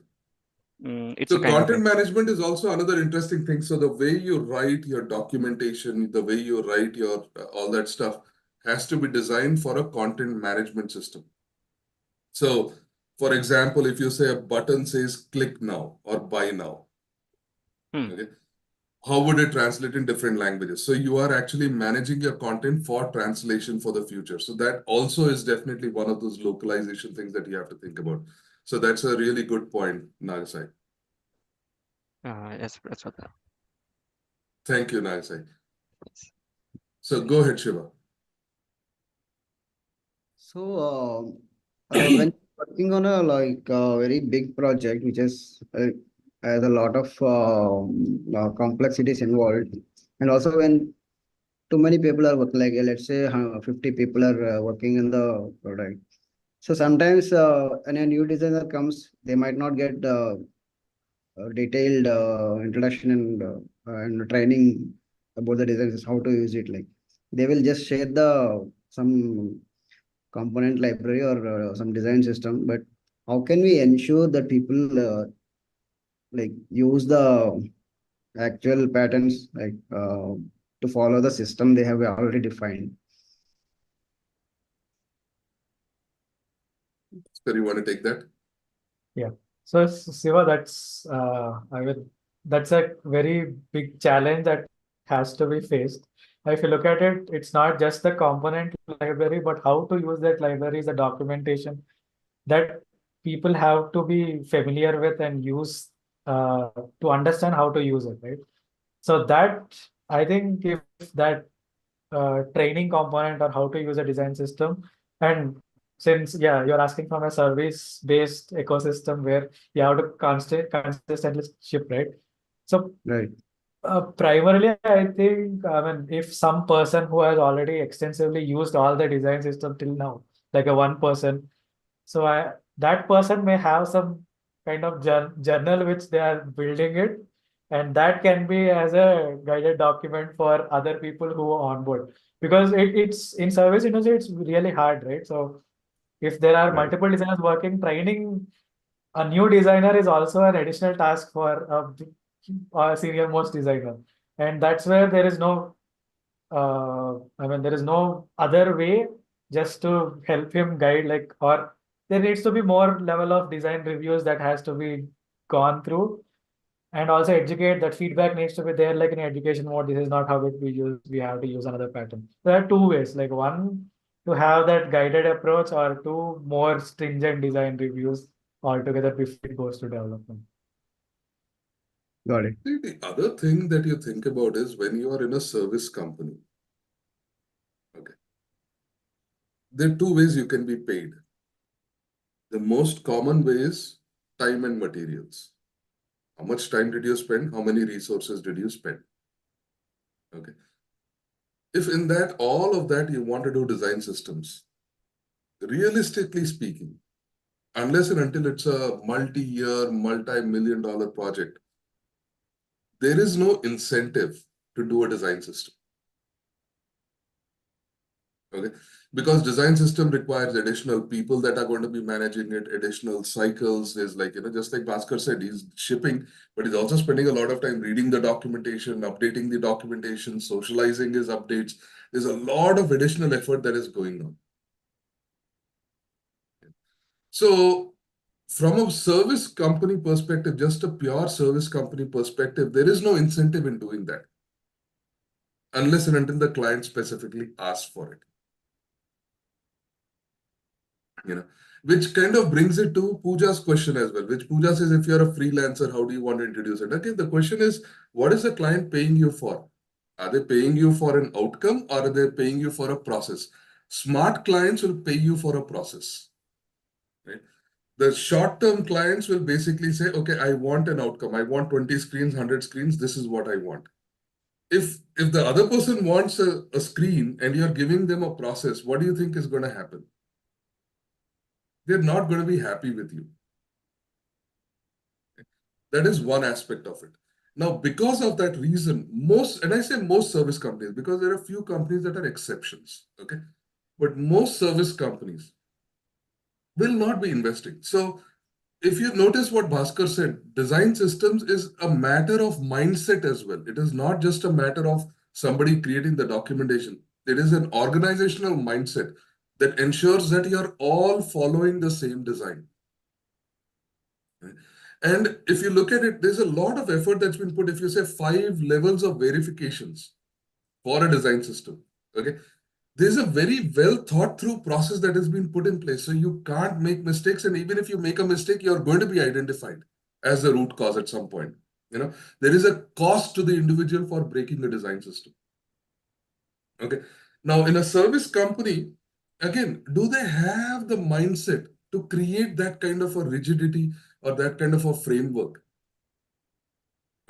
G: It's
D: so content management is also another interesting thing. So the way you write your documentation, the way you write your all that stuff has to be designed for a content management system. So, for example, if you say a button says click now or buy now, okay, how would it translate in different languages? So you are actually managing your content for translation for the future. So that also is definitely one of those localization things that you have to think about. So that's a really good point, Nagasai.
G: Yes, that's what.
D: Thank you, Nagasai. So go ahead, Shiva.
H: So when working on a very big project, which has a lot of complexities involved, and also when too many people are working, let's say 50 people are working in the product. So sometimes when a new designer comes, they might not get detailed introduction and training about the designs, how to use it. Like they will just share some component library or some design system, but how can we ensure that people use the actual patterns to follow the system they have already defined?
D: Sir, you want to take that?
F: Yeah. So Siva, that's a very big challenge that has to be faced. If you look at it, it's not just the component library, but how to use that library is the documentation that people have to be familiar with and use to understand how to use it, right? So that I think if that training component or how to use a design system, and since you're asking from a service based ecosystem where you have to consistently ship, right? So
H: Right.
F: primarily, I think, I mean, if some person who has already extensively used all the design system till now, like a one person, so that person may have some kind of journal which they are building it, and that can be as a guided document for other people who are on board. Because it's in service industry, it's really hard, right? So if there are
H: Right.
F: multiple designers working, training a new designer is also an additional task for a senior most designer, and that's where there is no I mean, there is no other way just to help him guide, like, or there needs to be more level of design reviews that has to be gone through, and also educate that feedback needs to be there, like in education mode. This is not how it we use. We have to use another pattern. There are two ways, like one to have that guided approach, or two more stringent design reviews altogether before it goes to development.
H: Got it.
D: See, the other thing that you think about is when you are in a service company, okay, there are two ways you can be paid. The most common way is time and materials. How much time did you spend? How many resources did you spend? Okay. If in that, all of that you want to do design systems, realistically speaking, unless and until it's a multi-year, multi-million-dollar project, there is no incentive to do a design system. Okay, because design system requires additional people that are going to be managing it, additional cycles. There's like, just like Bhaskar said, he's shipping, but he's also spending a lot of time reading the documentation, updating the documentation, socializing his updates. There's a lot of additional effort that is going on. So from a service company perspective, just a pure service company perspective, there is no incentive in doing that unless and until the client specifically asks for it. Which kind of brings it to Pooja's question as well, which Pooja says, if you're a freelancer, how do you want to introduce it? Okay, the question is, what is the client paying you for? Are they paying you for an outcome, or are they paying you for a process? Smart clients will pay you for a process, right? The short-term clients will basically say, okay, I want an outcome. I want 20 screens, 100 screens. This is what I want. If the other person wants a screen and you're giving them a process, what do you think is going to happen? They're not going to be happy with you. That is one aspect of it. Now, because of that reason, and I say most service companies, because there are a few companies that are exceptions, okay? But most service companies will not be investing. So if you notice what Bhaskar said, design systems is a matter of mindset as well. It is not just a matter of somebody creating the documentation. It is an organizational mindset that ensures that you're all following the same design. And if you look at it, there's a lot of effort that's been put. If you say 5 levels of verifications for a design system, okay, there's a very well thought through process that has been put in place. So you can't make mistakes. And even if you make a mistake, you're going to be identified as the root cause at some point. There is a cost to the individual for breaking a design system. Okay. Now, in a service company, again, do they have the mindset to create that kind of a rigidity or that kind of a framework?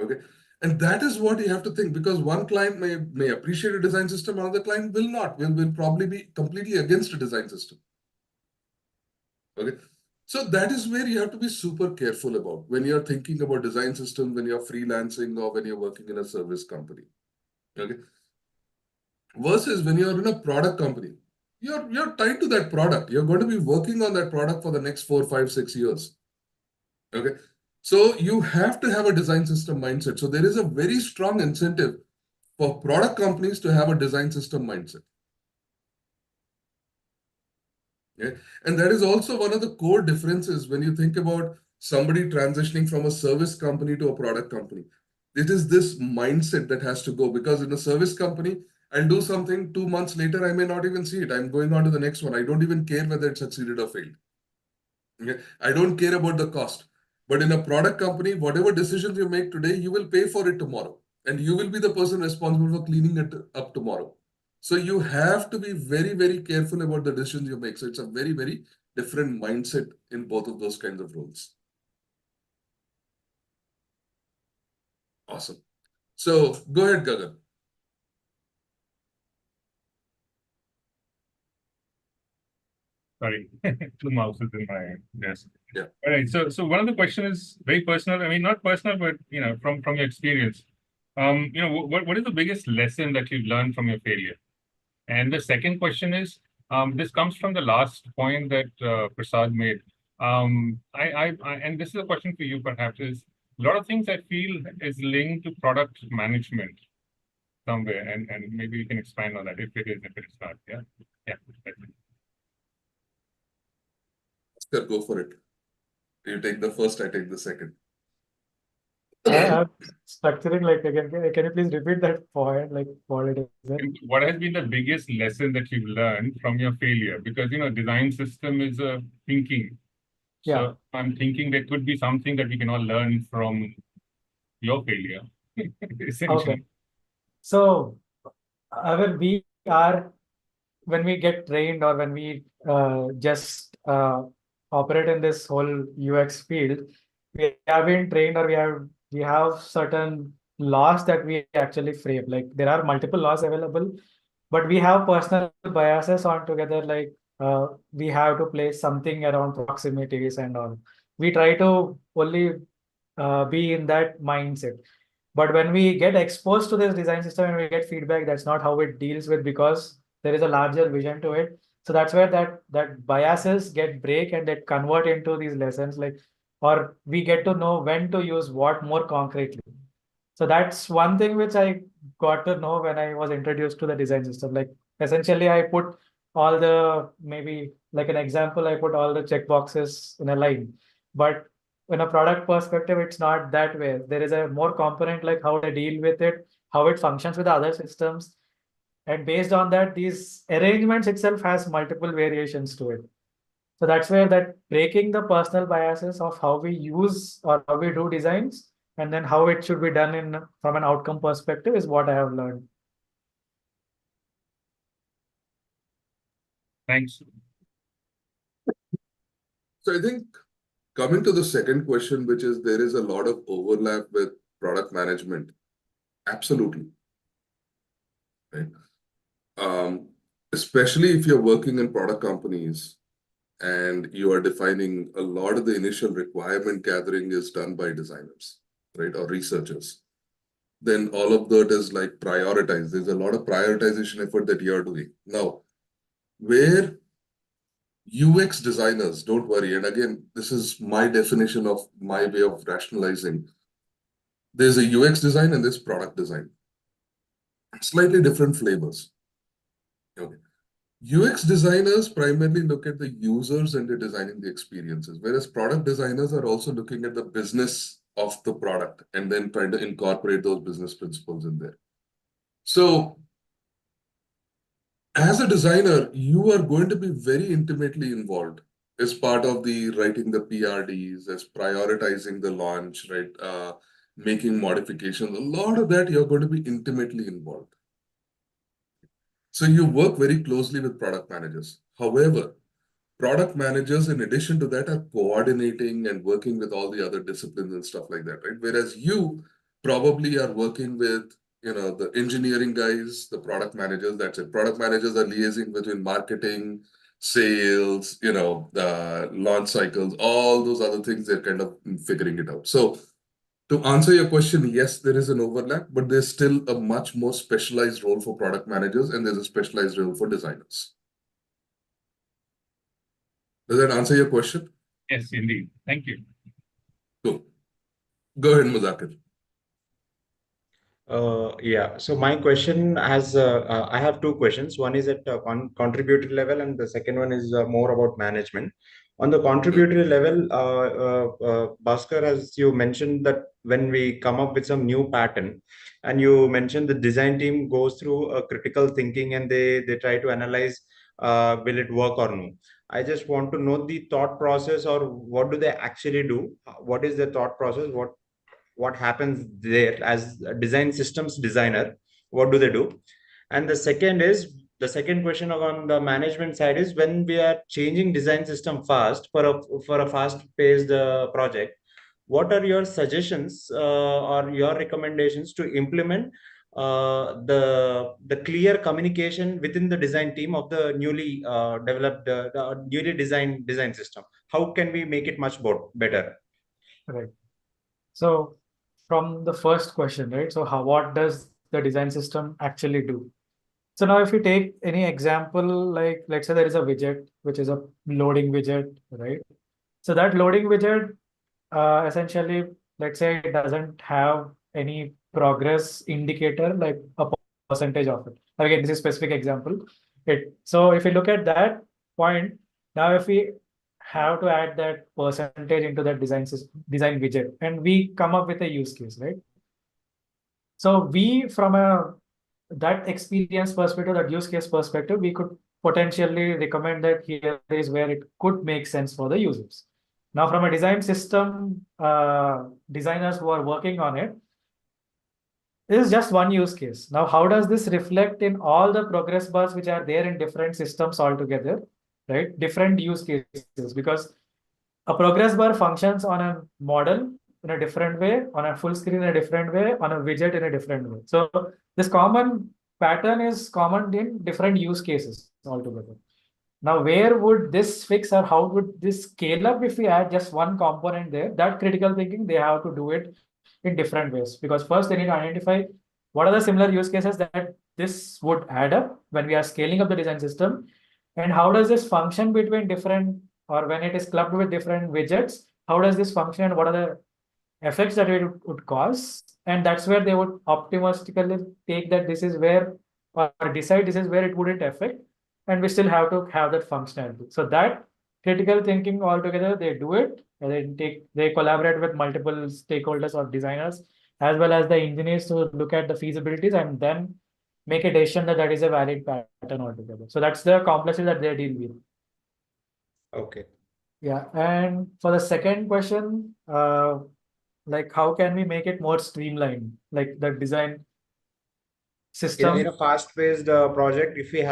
D: Okay. And that is what you have to think, because one client may appreciate a design system, another client will not, will probably be completely against a design system. Okay. So that is where you have to be super careful about when you're thinking about design systems, when you're freelancing or when you're working in a service company. Okay. Versus when you're in a product company, you're tied to that product. You're going to be working on that product for the next 4, 5, 6 years. Okay. So you have to have a design system mindset. So there is a very strong incentive for product companies to have a design system mindset. Okay? And that is also one of the core differences when you think about somebody transitioning from a service company to a product company. It is this mindset that has to go, because in a service company, I'll do something 2 months later, I may not even see it. I'm going on to the next one. I don't even care whether it succeeded or failed. Okay? I don't care about the cost. But in a product company, whatever decisions you make today, you will pay for it tomorrow. And you will be the person responsible for cleaning it up tomorrow. So you have to be very, very careful about the decisions you make. So it's a very, very different mindset in both of those kinds of roles. Awesome. So go ahead, Gagan.
I: Sorry, two mouses in my desk.
D: Yeah.
I: All right. So one of the questions is very personal. I mean, not personal, but from your experience. What is the biggest lesson that you've learned from your failure? And the second question is, this comes from the last point that Prasad made. And this is a question for you, perhaps, is a lot of things I feel is linked to product management somewhere, and maybe you can expand on that if it is not. Yeah. That's it.
D: Oscar, go for it. You take the first, I take the second.
F: I'm structuring like again. Can you please repeat that point? Like what it is?
I: What has been the biggest lesson that you've learned from your failure? Because design system is a thinking. So
F: Yeah.
I: I'm thinking there could be something that we can all learn from your failure, essentially.
F: Okay. So, we are when we get trained or when we just operate in this whole UX field, we have been trained or we have certain laws that we actually frame. Like there are multiple laws available, but we have personal biases on together. Like we have to place something around proximities and all. We try to only be in that mindset. But when we get exposed to this design system and we get feedback, that's not how it deals with, because there is a larger vision to it. So that's where that biases get break and that convert into these lessons, like, or we get to know when to use what more concretely. So that's one thing which I got to know when I was introduced to the design system. Like essentially I put all the, maybe like an example, I put all the checkboxes in a line. But in a product perspective, it's not that way. There is a more component, like how they deal with it, how it functions with other systems. And based on that, these arrangements itself has multiple variations to it. So that's where that breaking the personal biases of how we use or how we do designs, and then how it should be done in from an outcome perspective, is what I have learned.
I: Thanks.
D: So I think coming to the second question, which is there is a lot of overlap with product management. Absolutely. Right. Especially if you're working in product companies and you are defining a lot of the initial requirement gathering is done by designers, right, or researchers. Then all of that is like prioritized. There's a lot of prioritization effort that you're doing. Now, where UX designers, don't worry, and again, this is my definition of my way of rationalizing. There's a UX design and there's product design. Slightly different flavors. Okay. UX designers primarily look at the users and they're designing the experiences, whereas product designers are also looking at the business of the product and then trying to incorporate those business principles in there. So as a designer, you are going to be very intimately involved as part of the writing the PRDs, as prioritizing the launch, right? Making modifications. A lot of that you're going to be intimately involved. So you work very closely with product managers. However, product managers, in addition to that, are coordinating and working with all the other disciplines and stuff like that, right? Whereas you probably are working with, the engineering guys, the product managers, that's it. Product managers are liaising between marketing, sales, the launch cycles, all those other things, they're kind of figuring it out. So to answer your question, yes, there is an overlap, but there's still a much more specialized role for product managers and there's a specialized role for designers. Does that answer your question?
I: Yes, indeed. Thank you.
D: Cool. Go ahead, Muzakir.
J: Yeah, so my question has I have two questions. One is at contributory level, and the second one is more about management. On the contributory level, Bhaskar, as you mentioned that when we come up with some new pattern, and you mentioned the design team goes through a critical thinking and they try to analyze will it work or no. I just want to know the thought process, or what do they actually do? What is the thought process? What happens there as a design systems designer? What do they do? And the second question on the management side is, when we are changing design system fast for a fast paced project, what are your suggestions or your recommendations to implement the clear communication within the design team of the newly developed the newly designed design system? How can we make it much better?
F: Right. So from the first question, right? So what does the design system actually do? So now if you take any example, like let's say there is a widget, which is a loading widget, right? So that loading widget, essentially, let's say it doesn't have any progress indicator, like a percentage of it. Again, this is a specific example. So if you look at that point, now if we have to add that percentage into that design widget, and we come up with a use case, right? So we, from that experience perspective, that use case perspective, we could potentially recommend that here is where it could make sense for the users. Now, from a design system, designers who are working on it, this is just one use case. Now, how does this reflect in all the progress bars which are there in different systems altogether, right? Different use cases, because a progress bar functions on a model in a different way, on a full screen in a different way, on a widget in a different way. So this common pattern is common in different use cases altogether. Now, where would this fix, or how would this scale up if we add just one component there? That critical thinking, they have to do it in different ways, because first they need to identify what are the similar use cases that this would add up when we are scaling up the design system, and how does this function between different, or when it is clubbed with different widgets, how does this function and what are the effects that it would cause? And that's where they would optimistically take that this is where, or decide this is where it wouldn't affect, and we still have to have that functionality. So that critical thinking altogether, they do it, and they collaborate with multiple stakeholders or designers, as well as the engineers, to look at the feasibilities and then make a decision that that is a valid pattern altogether. So that's the complexity that they deal with.
J: Okay.
F: Yeah, and for the second question, like how can we make it more streamlined, like the design system?
J: In a fast-paced project, if we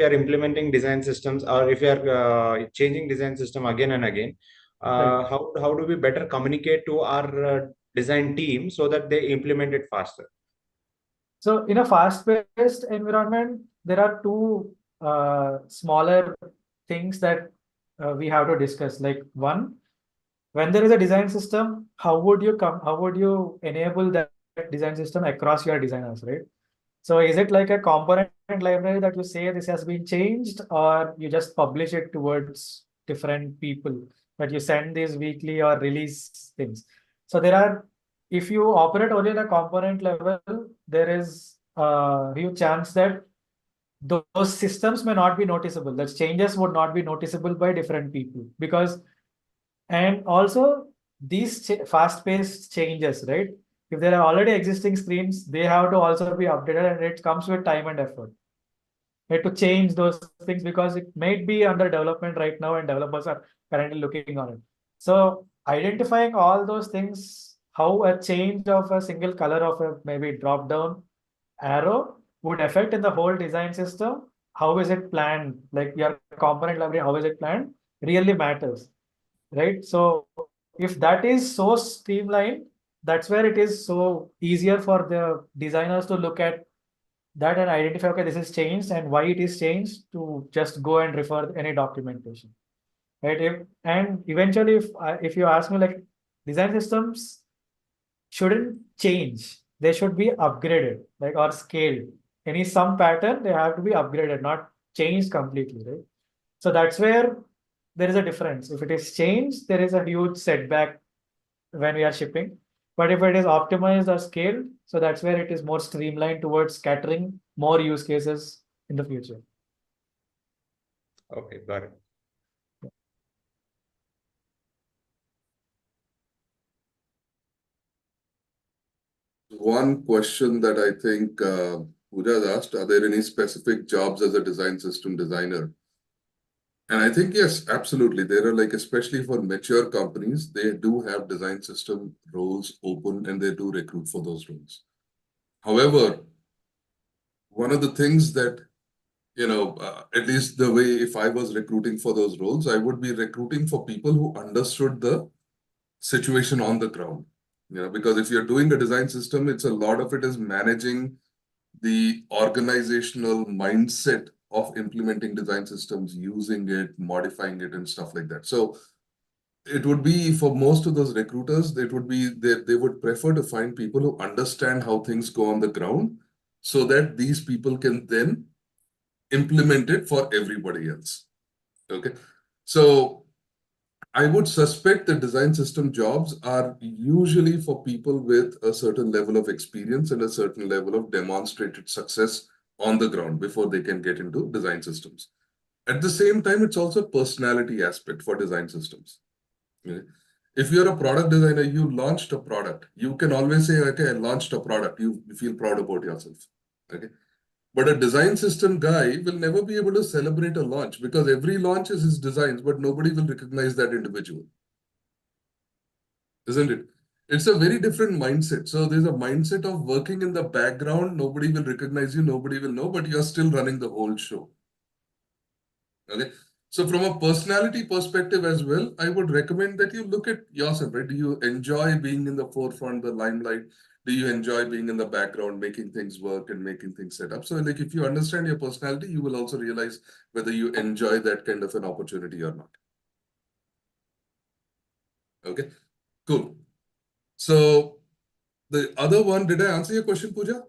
J: are implementing design systems, or if we are changing design system again and again,
F: Right.
J: how do we better communicate to our design team so that they implement it faster?
F: So in a fast-paced environment, there are two smaller things that we have to discuss. Like one, when there is a design system, how would you enable that design system across your designers, right? So is it like a component library that you say this has been changed, or you just publish it towards different people that you send these weekly or release things? So if you operate only at a component level, there is a huge chance that those systems may not be noticeable. The changes would not be noticeable by different people, because, and also these fast-paced changes, right? If there are already existing screens, they have to also be updated, and it comes with time and effort. Right, to change those things, because it may be under development right now and developers are currently looking on it. So identifying all those things, how a change of a single color of a maybe drop down arrow would affect in the whole design system, how is it planned, like your component library, how is it planned, really matters, right? So if that is so streamlined, that's where it is so easier for the designers to look at that and identify, okay, this is changed and why it is changed, to just go and refer any documentation, right? And eventually, if you ask me, like, design systems shouldn't change, they should be upgraded, like, or scaled. Some pattern, they have to be upgraded, not changed completely, right? So that's where there is a difference. If it is changed, there is a huge setback when we are shipping. But if it is optimized or scaled, So that's where it is more streamlined towards scattering more use cases in the future.
J: Okay, got it.
D: One question that I think Pooja has asked, are there any specific jobs as a design system designer? And I think, yes, absolutely. There are, like, especially for mature companies, they do have design system roles open and they do recruit for those roles. However, one of the things that, at least the way if I was recruiting for those roles, I would be recruiting for people who understood the situation on the ground. Because if you're doing a design system, it's a lot of it is managing the organizational mindset of implementing design systems, using it, modifying it, and stuff like that. So it would be for most of those recruiters, they would prefer to find people who understand how things go on the ground so that these people can then implement it for everybody else. Okay. So I would suspect that design system jobs are usually for people with a certain level of experience and a certain level of demonstrated success on the ground before they can get into design systems. At the same time, it's also a personality aspect for design systems. Okay? If you're a product designer, you launched a product, you can always say, okay, I launched a product. You feel proud about yourself. Okay. But a design system guy will never be able to celebrate a launch because every launch is his designs, but nobody will recognize that individual. Isn't it? It's a very different mindset. So there's a mindset of working in the background. Nobody will recognize you. Nobody will know, but you're still running the whole show. Okay. So from a personality perspective as well, I would recommend that you look at yourself, right? Do you enjoy being in the forefront, the limelight? Do you enjoy being in the background, making things work and making things set up? So like if you understand your personality, you will also realize whether you enjoy that kind of an opportunity or not. Okay, cool. So the other one, did I answer your question, Pooja?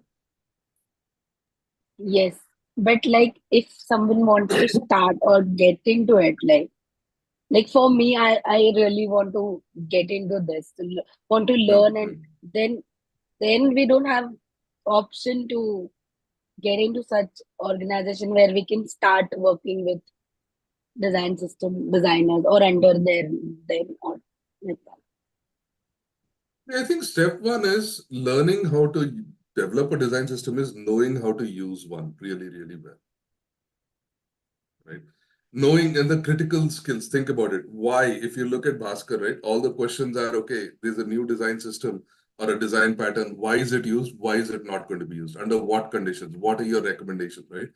E: Yes, but like if someone wants to start or get into it, like for me, I really want to get into this, want to learn, and then we don't have option to get into such organization where we can start working with design system designers or under their or like that.
D: I think step one is learning how to develop a design system is knowing how to use one really, really well. Right? Knowing and the critical skills, think about it. Why? If you look at Bhaskar, right, all the questions are, okay, there's a new design system or a design pattern. Why is it used? Why is it not going to be used? Under what conditions? What are your recommendations, right?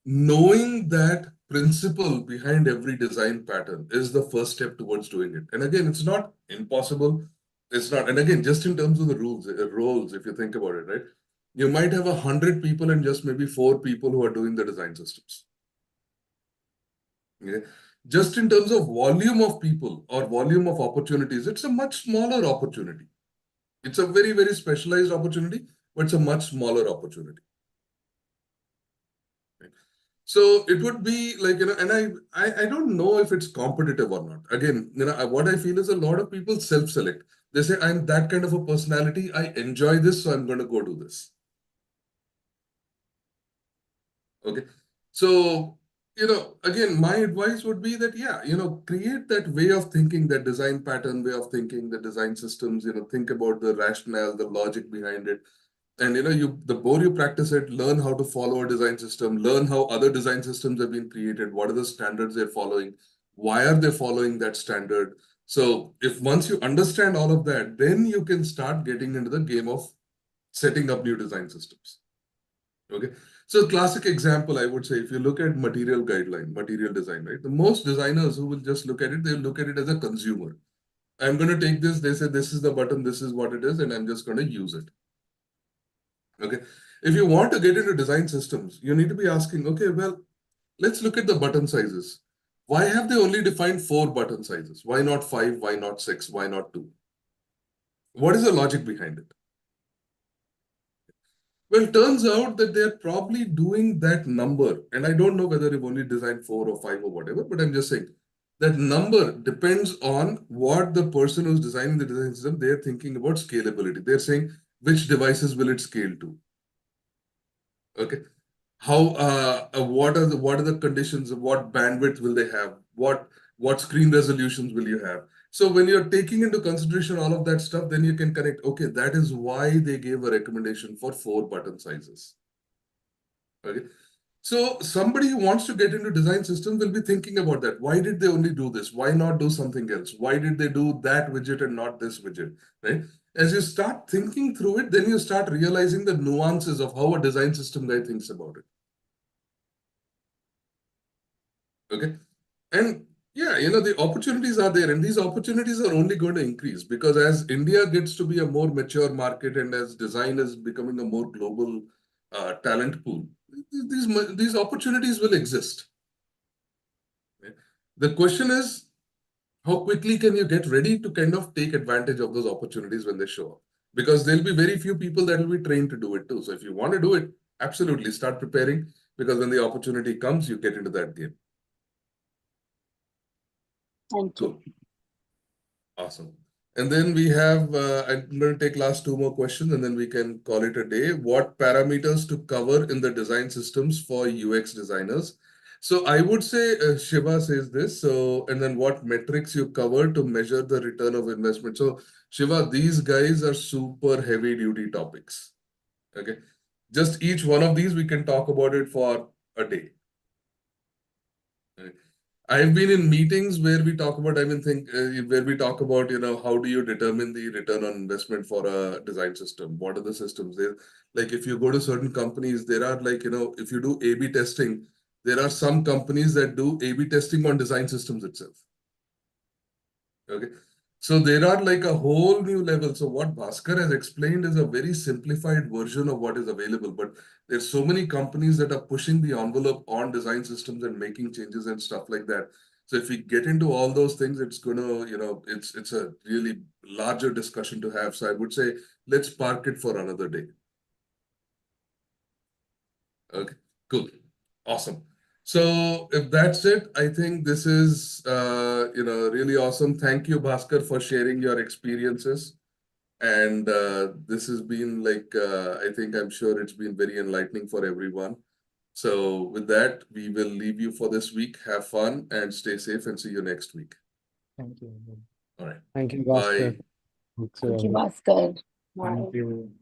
D: Knowing that principle behind every design pattern is the first step towards doing it. And again, it's not impossible. It's not. And again, just in terms of the roles, if you think about it, right? You might have 100 people and just maybe 4 people who are doing the design systems. Okay. Just in terms of volume of people or volume of opportunities, it's a much smaller opportunity. It's a very, very specialized opportunity, but it's a much smaller opportunity. So it would be like, and I don't know if it's competitive or not. Again, what I feel is a lot of people self-select. They say, I'm that kind of a personality. I enjoy this, so I'm going to go do this. Okay. So, again, my advice would be that, yeah, create that way of thinking, that design pattern way of thinking, the design systems, think about the rationale, the logic behind it. And the more you practice it, learn how to follow a design system, learn how other design systems have been created, what are the standards they're following, why are they following that standard. So if once you understand all of that, then you can start getting into the game of setting up new design systems. Okay. So classic example, I would say, if you look at material guideline, material design, right? The most designers who will just look at it, they'll look at it as a consumer. I'm going to take this, they say, this is the button, this is what it is, and I'm just going to use it. Okay. If you want to get into design systems, you need to be asking, okay, well, let's look at the button sizes. Why have they only defined 4 button sizes? Why not 5? Why not 6? Why not 2? What is the logic behind it? Well, it turns out that they're probably doing that number. And I don't know whether they've only designed 4 or 5 or whatever, but I'm just saying that number depends on what the person who's designing the design system, they're thinking about scalability. They're saying, which devices will it scale to? Okay. How what are the conditions? What bandwidth will they have? What screen resolutions will you have? So when you're taking into consideration all of that stuff, then you can connect, okay, that is why they gave a recommendation for 4 button sizes. Okay. So somebody who wants to get into design systems will be thinking about that. Why did they only do this? Why not do something else? Why did they do that widget and not this widget? Right? As you start thinking through it, then you start realizing the nuances of how a design system guy thinks about it. Okay. And yeah, the opportunities are there, and these opportunities are only going to increase because as India gets to be a more mature market and as design is becoming a more global talent pool, these opportunities will exist. Okay? The question is, how quickly can you get ready to kind of take advantage of those opportunities when they show up? Because there'll be very few people that will be trained to do it too. So if you want to do it, absolutely start preparing, because when the opportunity comes, you get into that game.
E: Thank you.
D: Cool. Awesome. And then we have, I'm going to take last 2 more questions and then we can call it a day. What parameters to cover in the design systems for UX designers? So I would say Shiva says this. So, and then what metrics you cover to measure the return of investment. So Shiva, these guys are super heavy duty topics. Okay. Just each one of these, we can talk about it for a day. Okay. I've been in meetings where we talk about, where we talk about, how do you determine the return on investment for a design system? What are the systems there? Like if you go to certain companies, there are like, if you do A/B testing, there are some companies that do A/B testing on design systems itself. Okay. So there are like a whole new level. So what Bhaskar has explained is a very simplified version of what is available, but there's so many companies that are pushing the envelope on design systems and making changes and stuff like that. So if we get into all those things, it's gonna, it's a really larger discussion to have. So I would say, let's park it for another day. Okay, cool. Awesome. So if that's it, I think this is, really awesome. Thank you, Bhaskar, for sharing your experiences. And this has been like, I'm sure it's been very enlightening for everyone. So with that, we will leave you for this week. Have fun and stay safe and see you next week.
F: Thank you.
D: All right.
C: Thank you,
D: Bye.
C: Bhaskar.
E: Thank you, Bhaskar.
F: Thank you.